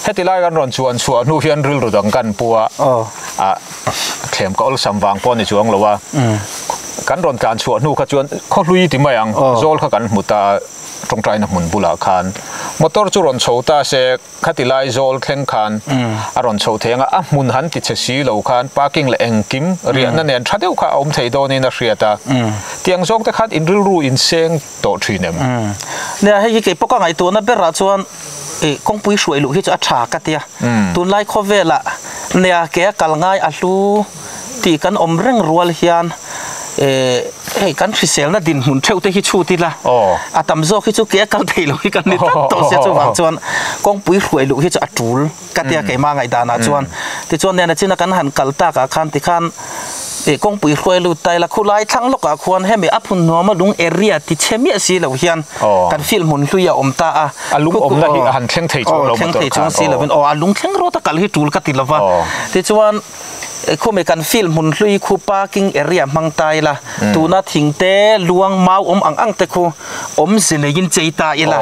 hetilai kan ron chuan chu nu hian ril ru dang kan puwa thlem ka ol samwang po ni chuang lowa kan ron kan chu nu kha chuan kho hlui ti mai ang zol kha kan muta trong trai na mun bula khan motor chu ron chhota se khatilai zol thleng khan a ron chho thenga a mun han ti che si lo khan parking le engkim rian na nen thadeu kha om thei do ni na hriata tiang zok te khat in ril ru in seng to thinem ne hei ke poka ngai tu na bera chuan kongpui hruai lu hi chu a tha ka tia tun lai khovela ne ke kal ngai a hlu ti kan om reng rual hian hei kan hrisel na din mun theu te hi chu ti la atam zo hi chu ke kal thei lo hi kan ni to se chu wang chuan kongpui hruai lu hi chu atul ka tia ke ma ngai dana chuan ti chuan ne na china kan han kal ta ka khan ti khan kongpui hruai lu tai la khulai thlang loka khuan hemi a Phunhnâwma Lung area ti chemi si lo hian kan film mun hluya om ta a lung om la hi han thleng thei chu lo motor ka si lovin a lung thleng ro ta kal hi tul ka ti lova ti chuan khome kan film mun hlui khu parking area mang tai la tuna thingte luang mau ang te khu om zinegin cheita ila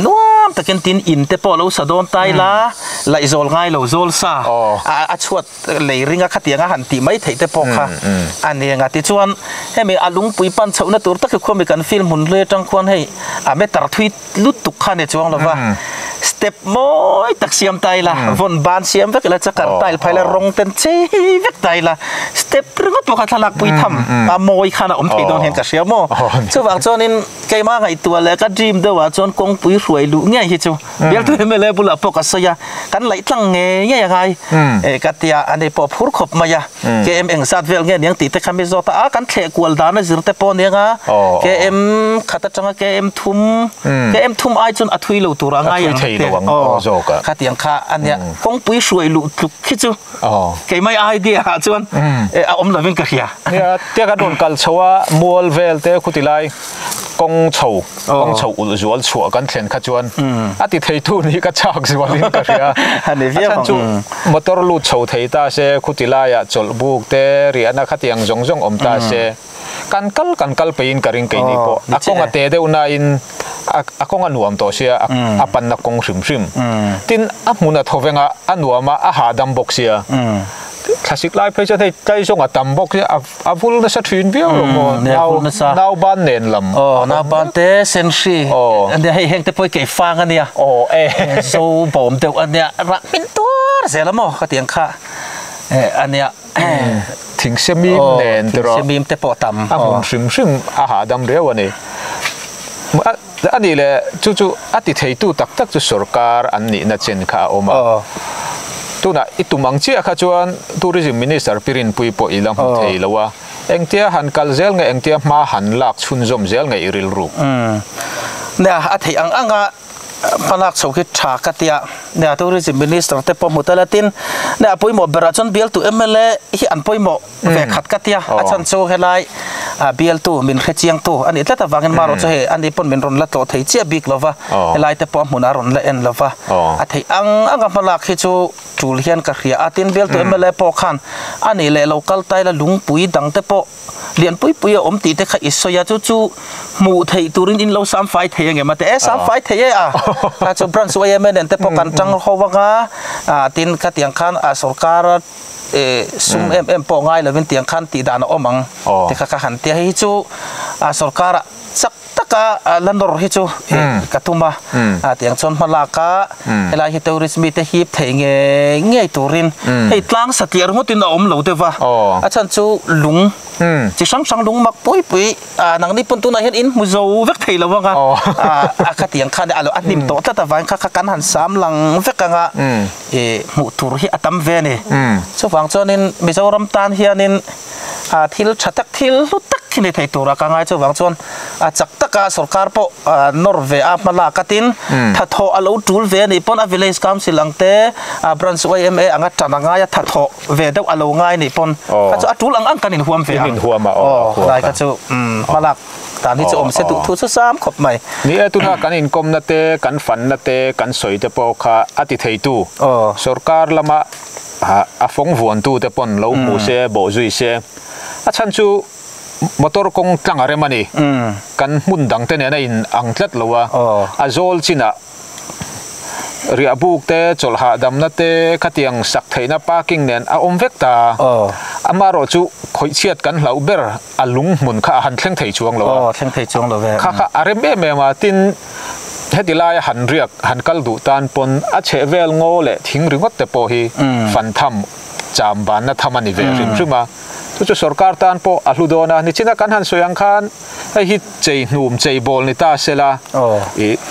nuam takin tin in te po lo sadon tai la izol ngai lo zol sa a chuat leiringa khatianga han ti mai thei te po kha ani nga ti chuan hemi alung pui pan chhauna tur tak khome kan film mun hle tang khwan hei a me tar thui lut tuk kha ne chuang lova step moi tak siam tai la von ban siam vek la chakar tail phaila rong ten che vek tai la step ringot po kha thalak pui tham a moi khana om thei don hen ka siam mo chu wang chon in keima ngai tua le ka dream de wa chon kong pui hruai lu ngai hi chu bel tu mele bula po ka soya kan lai tlang nge nge ngai ka tia ane po phur khop maya ke em eng sat vel nge niang ti te khami zo ta a kan the kwal dana zir te po nenga ke em khata changa ke em thum ai chon athui lo tura ngai thầy lawang zo ka khát tiếng khá anh nhá công bùi suy lụt lụt khi chú cái mấy idea chuan ông là bên kia nè tiếc cái đồn cal chawa mual vel te khutilai công chầu ul zual chua kan thlen kha chuan ati thei tu ni ka chak zualin ka ria anh biết không motor lu chầu thei ta se khutilai ya chol buk te riana khatiang zong zong om ta se kan kal pein karing ke ni po akong ate de una in akong anuam to sia apan na kong rim tin amuna thovenga anuama a hadam boxia classic life page thei tai song a tam box a vul na sa thin biao mo now ban nen lam now ban te sensi ande hei heng te poi ke fang ania so bom te ania ra pin tur se lamo ka tiang kha ania thing semim nen te ro semim te po tam amun rim a hadam rewa ni ani le chu ati thei tu tak chu sarkar an ni na chen kha oma tuna itumang chi kha chuan tourism minister pirin pui po ilang thei lawa engtia han kal zel nge engtia ma han lak chhun zom zel nge iril ru ne a thei anga panak chokhi tha katia ne tourism minister te po mutalatin ne apoi mo berachon bial tu mla hi an poi mo ve khat katia achan cho helai bial tu min khechiang tu ani tlata wangin maro cho he ani pon min ron la to thei chia bik lova helai te po muna ron la en lova a thei anga palak hi chu chul hian ka khria atin bial tu mla po khan ani le local tai la lungpui dang te po lian pui om ti te kha isoya chu mu thei turin in lo sam fai thei nge ma te sam fai thei ka chu brand so ye men te po kan tang howanga tin ka tiang khan a sarkar sum em po ngai la vin tiang khan ti dan omang te kha han te hi chu a sarkar sak taka landor hi chu katuma tiang chon malaka helai hi tourism te hi thei nge turin hei tlang satiar ngotin om lo te wa achan chu lung chỉ sang lung mặc pui nang ni pun tu na hian in muzo vek thei lawanga ka tiang khan alo anim to ta wang kha kan han sam lang vekanga mu tur hi atam ve ni so wang chonin mizoram tan hianin thil thatak thil lutak khine thei tura ka ngai chu wang chon chak taka sarkar po norve a mala katin thatho alo tul ve ni pon a village council angte branch OMA anga tananga ya thatho ve deuh alo ngai ni pon ka chu atul ang kanin huam ve in huama lai ka chu malak tan hi chu om se tu thu chu sam khop mai ni e tu na kan in kom na te kan fan na te kan soi te po kha ati thei tu sarkar lama a phong vuan tu te pon lo mu se bo zui se a chan chu motor kong tlang are mani kan mun dang te ne na in angtlat lowa azol china ria buk te cholha dam na te khatiang sak theina parking nen a om vek ta amaro chu khoi chiat kan hlau ber alung mun kha han thleng thei chuang lo thleng thei chuang lo ve kha are me ma tin hetilai han riak han kal du tan pon a che vel ngo le thing ringot te po hi fan tham cham ban na thamani ve rim rima chu sarkar tan po aludona ni china kan han soyang khan hi chei hnum chei bol ni ta sela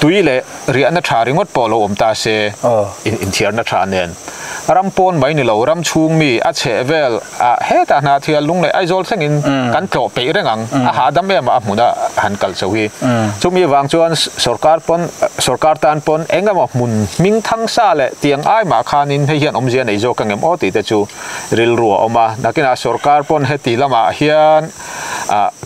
tuile ria na thari ngot polo om ta se in thiar na tha nen ram pon mai ni lo ram chung mi a che vel he ta na thia lung le ai zol thengin kan tlo pe rengang a ha dam me ma hmuda han kal chawi chumi wang chuan sarkar tan pon engama mun ming thang sa le tiang ai ma khanin he hian om jian ei zo kangem o ti te chu ril ruwa oma nakina sarkar pon he ti lama hian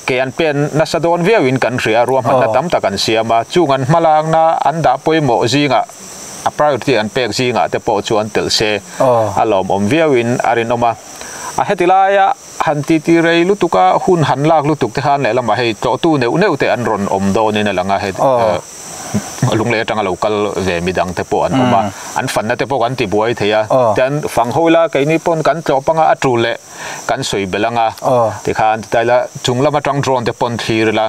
ke an pen na sadon viawin kan ria ruam na tam ta kan siama chungan malang na anda poimo zinga a priority an pek zinga te po chuan tel se alom om viawin arin oma a hetilaya han ti ti rei lutuka hun han lak lutuk te han le lama hei to tu neu te an ron om do ni na langa he lung le tanga local ve midang te po an oma an fan na te po kan ti buai theya ten fang hoila ke ni pon kan tlo panga atrule kan soi belanga te khan taila chunglama tang drone te pon thir la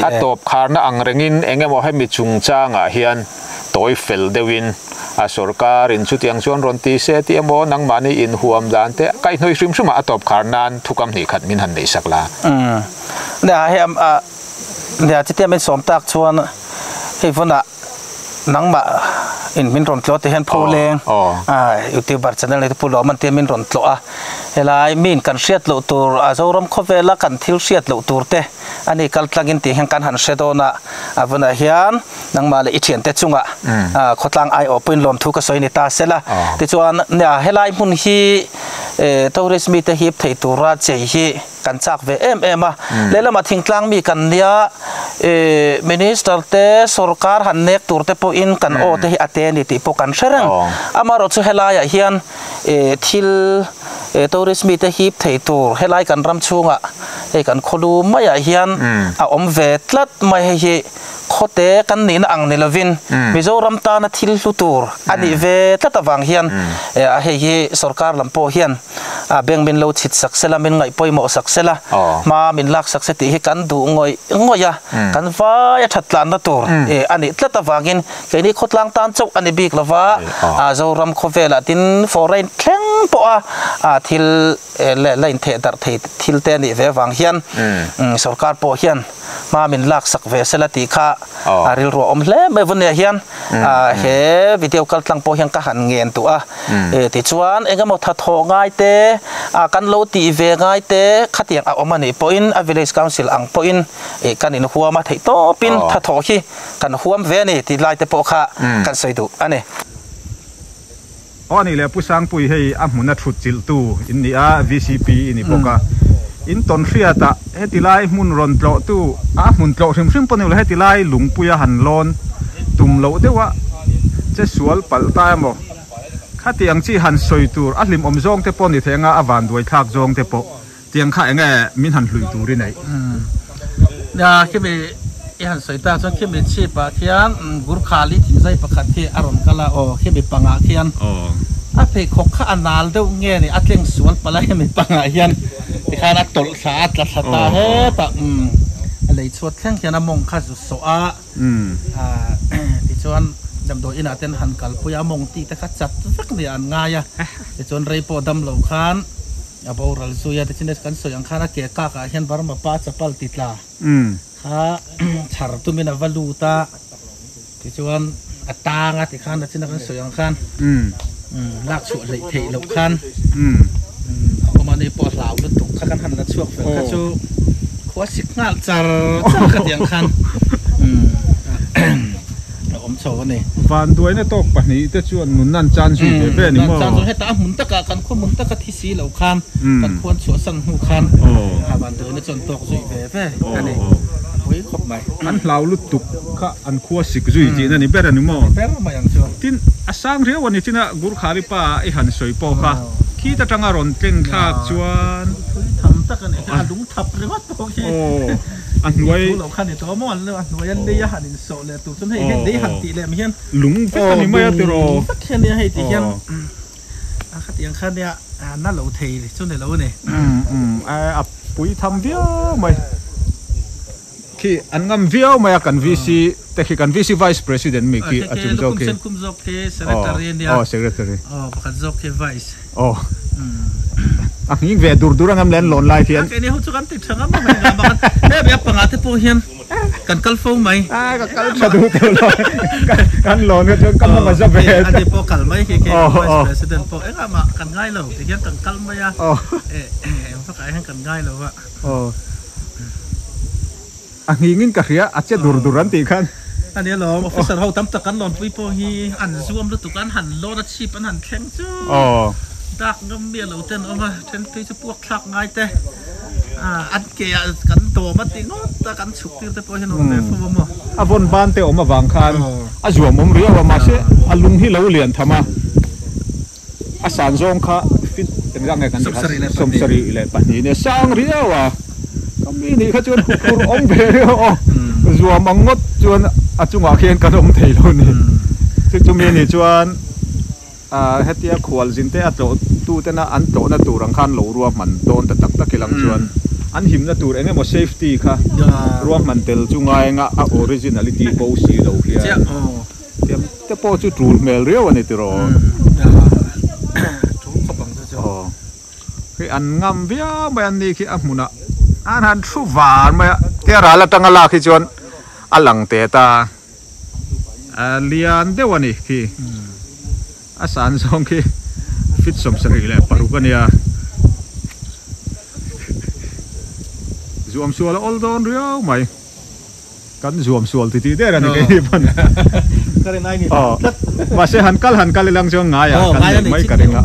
atop kharna angrengin engemo hemi chungchanga hian toy fel dewin a sarkar in chutiang chuan ron ti se ti emo nang mani in huam dan te kai noi hrim hrim atop kharnan thukam ni khat min han nei sakla na he am ne ati te men som tak chuan hei vona nang ma in min ron tlo te hen Pholeng YouTuber channel le pulo man te min ron tlo a helai min kan hriat lo tur a zoram khowela kan thil hriat lo tur te ani kal tlangin ti hen kan han shedona avana hian nangma le ithian te chunga khotlang ai open lom thu ka soini ta sela ti chuan na helai mun hi tourist mi te hip thei tura chei hi kan chak ve em a lelama thingtlang mi kan nia minister te sarkar han nek tur te po in kan o te hi ate ni ti po kan serang amaro chu helai a hian thil tourist mi te hip thei tur helai kan ram chunga e kan kholu mai a hian a om ve tlat mai hi khote kan nin ang nilovin mizoram ta na thil hlutur ani ve tlatawang hian a hi sarkar lampo hian a beng min lo chit saksela min ngai poimo saksela ma min lak sakse ti hi kan du ngoya kan vai thatlan na tur ani tlatawangin keini khotlang tan chau ani bik lawa a zoram khowela tin foreign thleng po a thil lain the dar the thil te ni ve wang hian sarkar po hian ma min lak sak ve sela ti kha aril ro om hle me vun hian he video kal tlang po hian ka han ngen tu a ti chuan engamo tha tho ngai te kan lo ti ve ngai te khatiang a omani point a village council ang point kan in huama thei to pin tha tho hi kan huam ve ni ti lai te po kha kan soi du ane ani le pusang pui hei a hmuna thut chil tu in ni a VCP ini poka in ton hriata hetilai mun ron tlo tu a mun tlo hrim poneu le hetilai lungpui a han lon tum lo dewa che sual pal ta mo khatiang chi han soi tur a hlim om zong te pon ni thenga awan duai thak zong te po tiang kha enge min han hlui tur ri nei ya kemi i han soi ta chon kemi chi pa khian gur khali thim zai pakhat the aron kala o kemi panga khian a pe khok kha anal deuh nge ni atleng sual pala kemi panga hian ti khana tol sa atla thata he ta lei chuat thleng khian among kha zu so a ti chuan dam do ina ten han kal puya mong ti ta kha chat vak ni an nga ya ti chuan rei po dam lo khan abo ral zuya ti chines kan so yang khana ke ka ka hian barma pa chapal titla kha chhar tu mina valuta ti chuan atanga ti khana china kan so yang khan lak chu lei thei lo khan mani po lau lu tuk kha kan han na chuak fel kha chu khwa sik ngal char ka diang khan om chaw ni van duai na tok pani te chuan nun nan chan su ve ni mo chan su heta mun taka kan khu mun taka thi si lo khan kan khon chu sang hu khan ha van duai na chon tok zui ve ani oi khop mai an lau lu tuk kha an khwa sik zui ji na ni ber ani mo ber ma yang chu tin asang riaw ani tina gur khari pa e han soi po kha ki ta tanga ron teng thak chuan tham tak ani a lung thap le wat po ki an nuai lo khan ni to mo an nuai an dei han in so le tu chun hei hen dei han ti le mi hian lung pe ani mai ti ro khen ni hei ti hian a khat yang khan ya na lo thei chun le lo ni a pui tham via mai ki an ngam via mai kan VC te ki kan VC vice president mi ki a chung zo ke kum zo ke secretary ni secretary pakhat zo ke vice ang ing ve dur angam len lon lai thian ke ni hu chu kan ti thanga ma mai ba kan be panga te po hian kan kal fo mai ka kal chadu te lo kan lon ke chon kam ma za ve ade po kal mai ke vice president po enga ma kan ngai lo ti hian kan kal mai ya fa kai han kan ngai lo wa ang ingin ka ria ache duran ti khan ani lo officer ho tam ta kan lon pui po hi an zuam lu tu kan han lo na chip an han thleng chu dak ngam bia lo ten oma ten pe chu puak thak ngai te an ke kan to ma ti no ta kan chuk tir te po hin no te fo mo avon ban te oma wang khan a zuam om ria wa ma se alung hi lo lian thama a san zong kha fit ten gang kan som sari le pani ne sang ria wa kami ni kha chuan khur om ve ria zuam angot chuan achunga khian kan om thei lo ni chu mi ni chuan hetia khwal jin te atlo tu te na an to na turang khan lo ruam man ton ta tak tak kilang chuan an him na tur enge mo safety kha ruam man tel chungai nga a originality po si lo khia tiam te po chu tur mel rio ani ti ro chu khopang chu ke an ngam via mai an ni khi a hmuna an han thu war mai te ra la tanga la khi chuan alang te ta lian deuh ani khi a san zong khi fit som sari le paruk ania zuam sual all don riau mai kan zuam sual ti der ani ke pan kare nai ni ma se han kal lang jong ngai ya kan mai ka ringa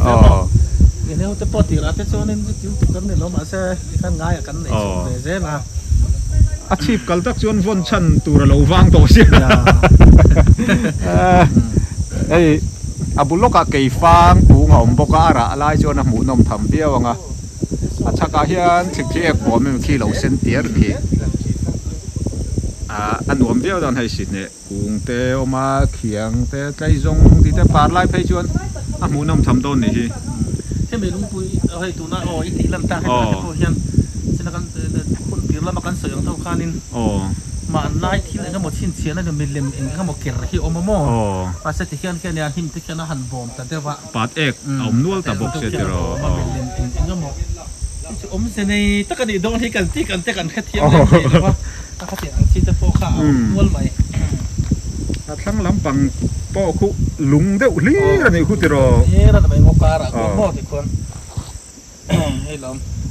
ini hote poti rate chonin ju kan ne lo ma se kan ngai kan nei so de je na achieve kal tak chuan von chan tur lo wang to sia ei abuloka kei fang pu ngom boka ra lai chuan a mu nom tham biawanga achaka hian thik ek bom mi khi lo sen tiar khi anuam biaw dan hai sit ne kung te oma khiang te tlai zong ti te par lai phei chuan a mu nom tham don ni hi he me lungpui hai tu na i ti lam ta he ko hian sina kan kun pir la makan soyang tho khanin ma nai thil nga mo thin chian na milem in nga mo ker hi omomo pa se ti hian ke ne him ti kana han bom ta dewa pat ek om nual ta box se tero milem in nga mo om se nei ta kan i don hi kan ti kan te kan khathiam le wa ta khatia chi te po kha nual mai ta thlang lampang po khu lung deuh li ani khu tero ra na mai ngokara ko mo ti kon hei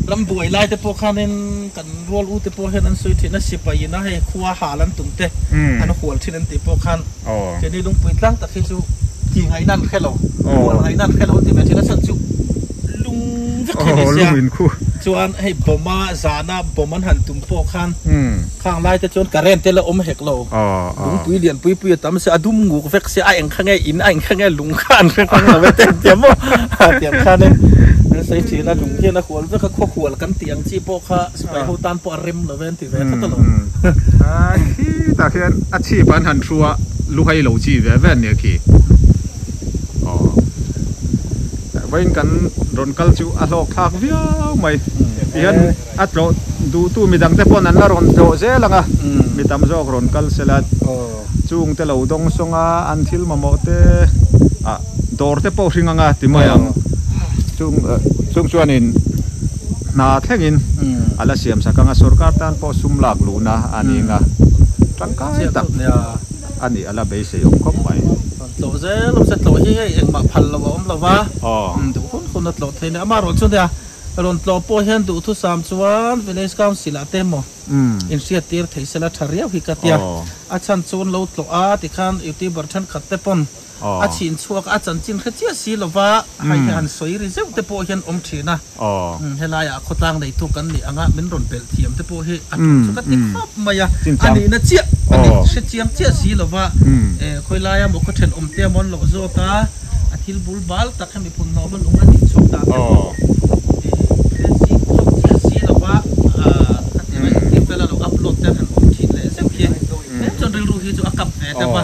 lam buai lai te po khanin kan roll u te po hen an soi thina sipai na he khuwa halan tumte an hol thin an te po khan ke ni lungpuitlang ta khi chu ki ngai nan khelo hol ngai nan khelo ti me thina san chu lung vek he sia chuan hei boma zana boman han tum po khan khang lai te chon karen te la om hek lo lungpui lian pui tam se adum ngu vek se a eng khange in a eng khange lung khan khang la ve te tiamo tiam khanen sai chi na lung hian a khwal ve kha khwal kan tiang chi po kha spai ho tan po rim lo ven ti ve kha to lo hi ta khian a chi ban han thua lu hai lo chi ve ven ne khi vain kan ron kal chu a lok thak viau mai hian atlo du tu mi dang te pon an la ron do ze langa mi tam jok ron kal selat chung te lo dong songa an thil ma mo te dor te po ringa nga ti mayang chung chuanin na thlengin ala siam sakanga sarkar tan po sumlak luna ani nga tangkai tak ani ala be se yom khop mai lo ze lo se lo hi eng ma phal lo om lo wa du khun na lo thein ama ro chu dia ron tlo po hian du thu sam chuan village council a temo in sia tir thei sela tharia hi ka tia a chan chun lo tlo a ti khan youtuber than khat te pon a chin chuak a chan chin kha chia si lova hai han soi ri zeu te po hian om thina helaya khotlang nei tu kan ni anga min ron bel thiam te po hi a chu ka ti khop maya ani na chia ani se chiang chia si lova khoi laya mo kho then om te mon lo zo ta athil bul bal ta khami Phunhnâwma Lung ani chok ta si lova ati pela lo upload te han om thin le se khi chon ril ru hi chu akap ve te ba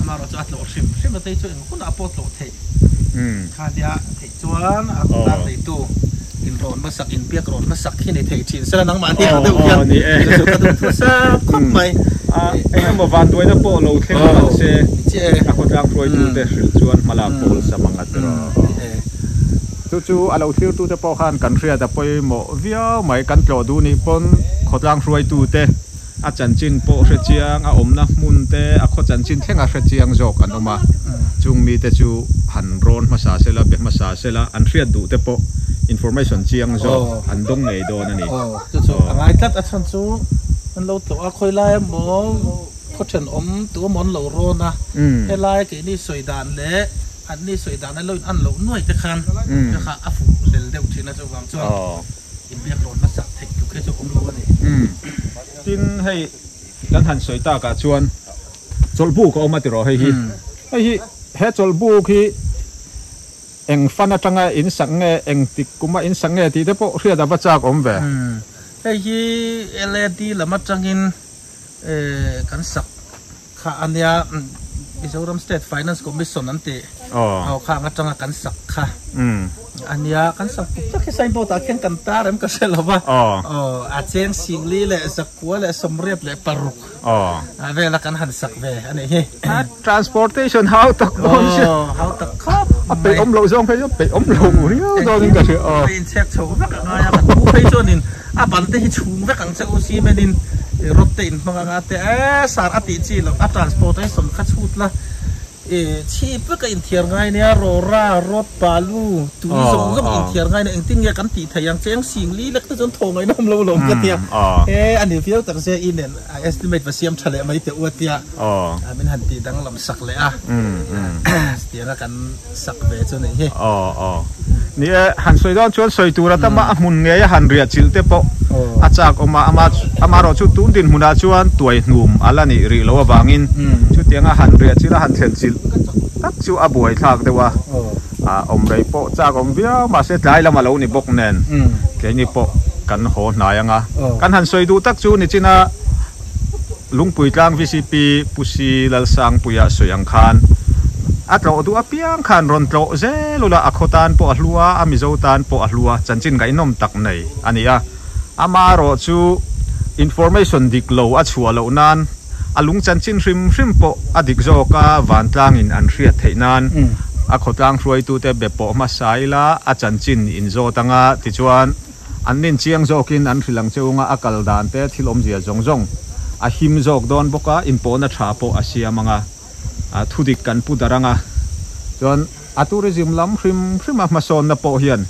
amaro chu atlo sim ma te chu kun apot lo the kha dia thei chuan a ta te tu in ron ma sak in piak ron ma sak hi nei thei thin sala nang ma ni a deu hian chu ka tu sa khop mai mo van doi na po lo theng se che a ko tang roi tu te hril chuan mala pol samanga tro chu alo thil tu te po khan kan ria da poi mo via mai kan tlo du ni pon khotlang roi tu te a chan chin po hre chiang a omna mun te a kho chan chin thenga hre chiang jok an oma chung mi te chu han ron ma sa sela be ma sa sela an ria du te po information chiang zo an dong nei do na ni chu angai tlat a chan chu an lo to a khoi lai mo kho chen om tu mon lo ro na he lai ke ni soi dan le an ni soi dan lo an lo noi te khan ka kha a fu lel deu thina chu wang chu in biak ron ma sak thek tu ke chu om lo ni tin hei kan han soi ta ka chuan cholbu ko ma ti ro hei hi he cholbu khi eng fana tanga in sange eng tik kuma in sange ti te po ria da bachak om ve hei hi led lama tangin kan sak kha ania Mizoram State Finance Commission ante au kha nga tanga kan sak kha ania kan sak ta ke sai bo ta khen kan ta rem ka selova a cheng singli le sakwa le somrep le paruk ve la kan han sak ve ani hi transportation how tak how tak khop ไปอมโลซองไปไปอมโลเนี่ยตอนนี้ก็คือไปเช็คโชว์แบบง่ายกันผู้ให้จนินบันเตะชูแบบกันจะอุซีเมนินรถติดมังงาเตะสารอติจีหรอกทรานสปอร์ตให้สมคัดชุดละชีพก็อินเทียร์ง่ายเนี่ยรอร่ารถปาลูตุยส่งก็อินเทียร์ง่ายเนี่ยเองติ้งกันตีทยังเจียงสิงลี่เล็กจนทงไอ้น้ำลงกันเตียอันนี้เพียวตั้งเสียอินเนี่ย estimate ว่าเสียมทะเลไม่เตะอวดเตียเป็นหันตีดังลำสักเลยเตียกันสักเบจนนี่นี่หันสวยด้านชวนสวยตัวเราแต่มาหุ่นเนี่ยหันเรียจิลเตปอาจากออกมาเราชุดตุ้นดินหุ่นชวนตัวหนุ่มอะไรนี่รีโลบางินชุดเตียงหันเรียจิลหันเทนจิลตักชูอาบวยทักเดียวอมไรโปจากอมเบี้ยมาเสียใจแล้วมาเล่านี่บกแน่นแค่นี่โปกันโหนายงกันหันสวยดูตักชูนี่จีน่าลุงปุยกลาง VCP ปุซีลลสังปุยสวยอังคารอัตโตดูอาเปียงขันรอนโตเซลุละอักโคตันปอลัวอามิโซตันปอลัวจันจินกับอินอมตักในอันนี้อามาโรจู information ดิกโลอัชัวโลนันอาลุงจันจินริมปออดิกโจกาวันตางอินอันเรียเทนันอักโคตังรวยตูเตเบปอมาไซละอาจันจินอินโจตังอาติจวนอันนินเชียงโจกินอันฟิลังเจงอาอักลดานเตทิลอมเจียจงอาหิมโจกโดนบกาอินปอนัชาปออาเซียมังทุดิกันพูดดังจนตูริซิมล้ำพริมมาโซนนับโปเฮียน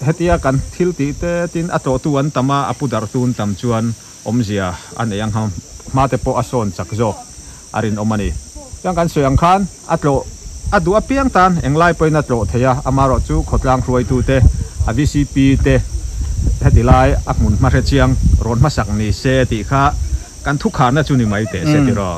เฮติยากันทิลติเตตินอัตโตตัวนตามาพูดดาร์ตุนตามจวนอมเสียอันเองมาเตโปอโซนจักโจอารินอมานียังกันสวยอังคารดูอเปียงตันเอ็งไล่ไปนัดโตเทียอามารอจูขดลางรวยตูเตVCP เตเฮติไลอักมุนมาเรจียงรอนมาสักนี่เซติค่ะกันทุกขานะจูนี่ไม่เตเซติรอ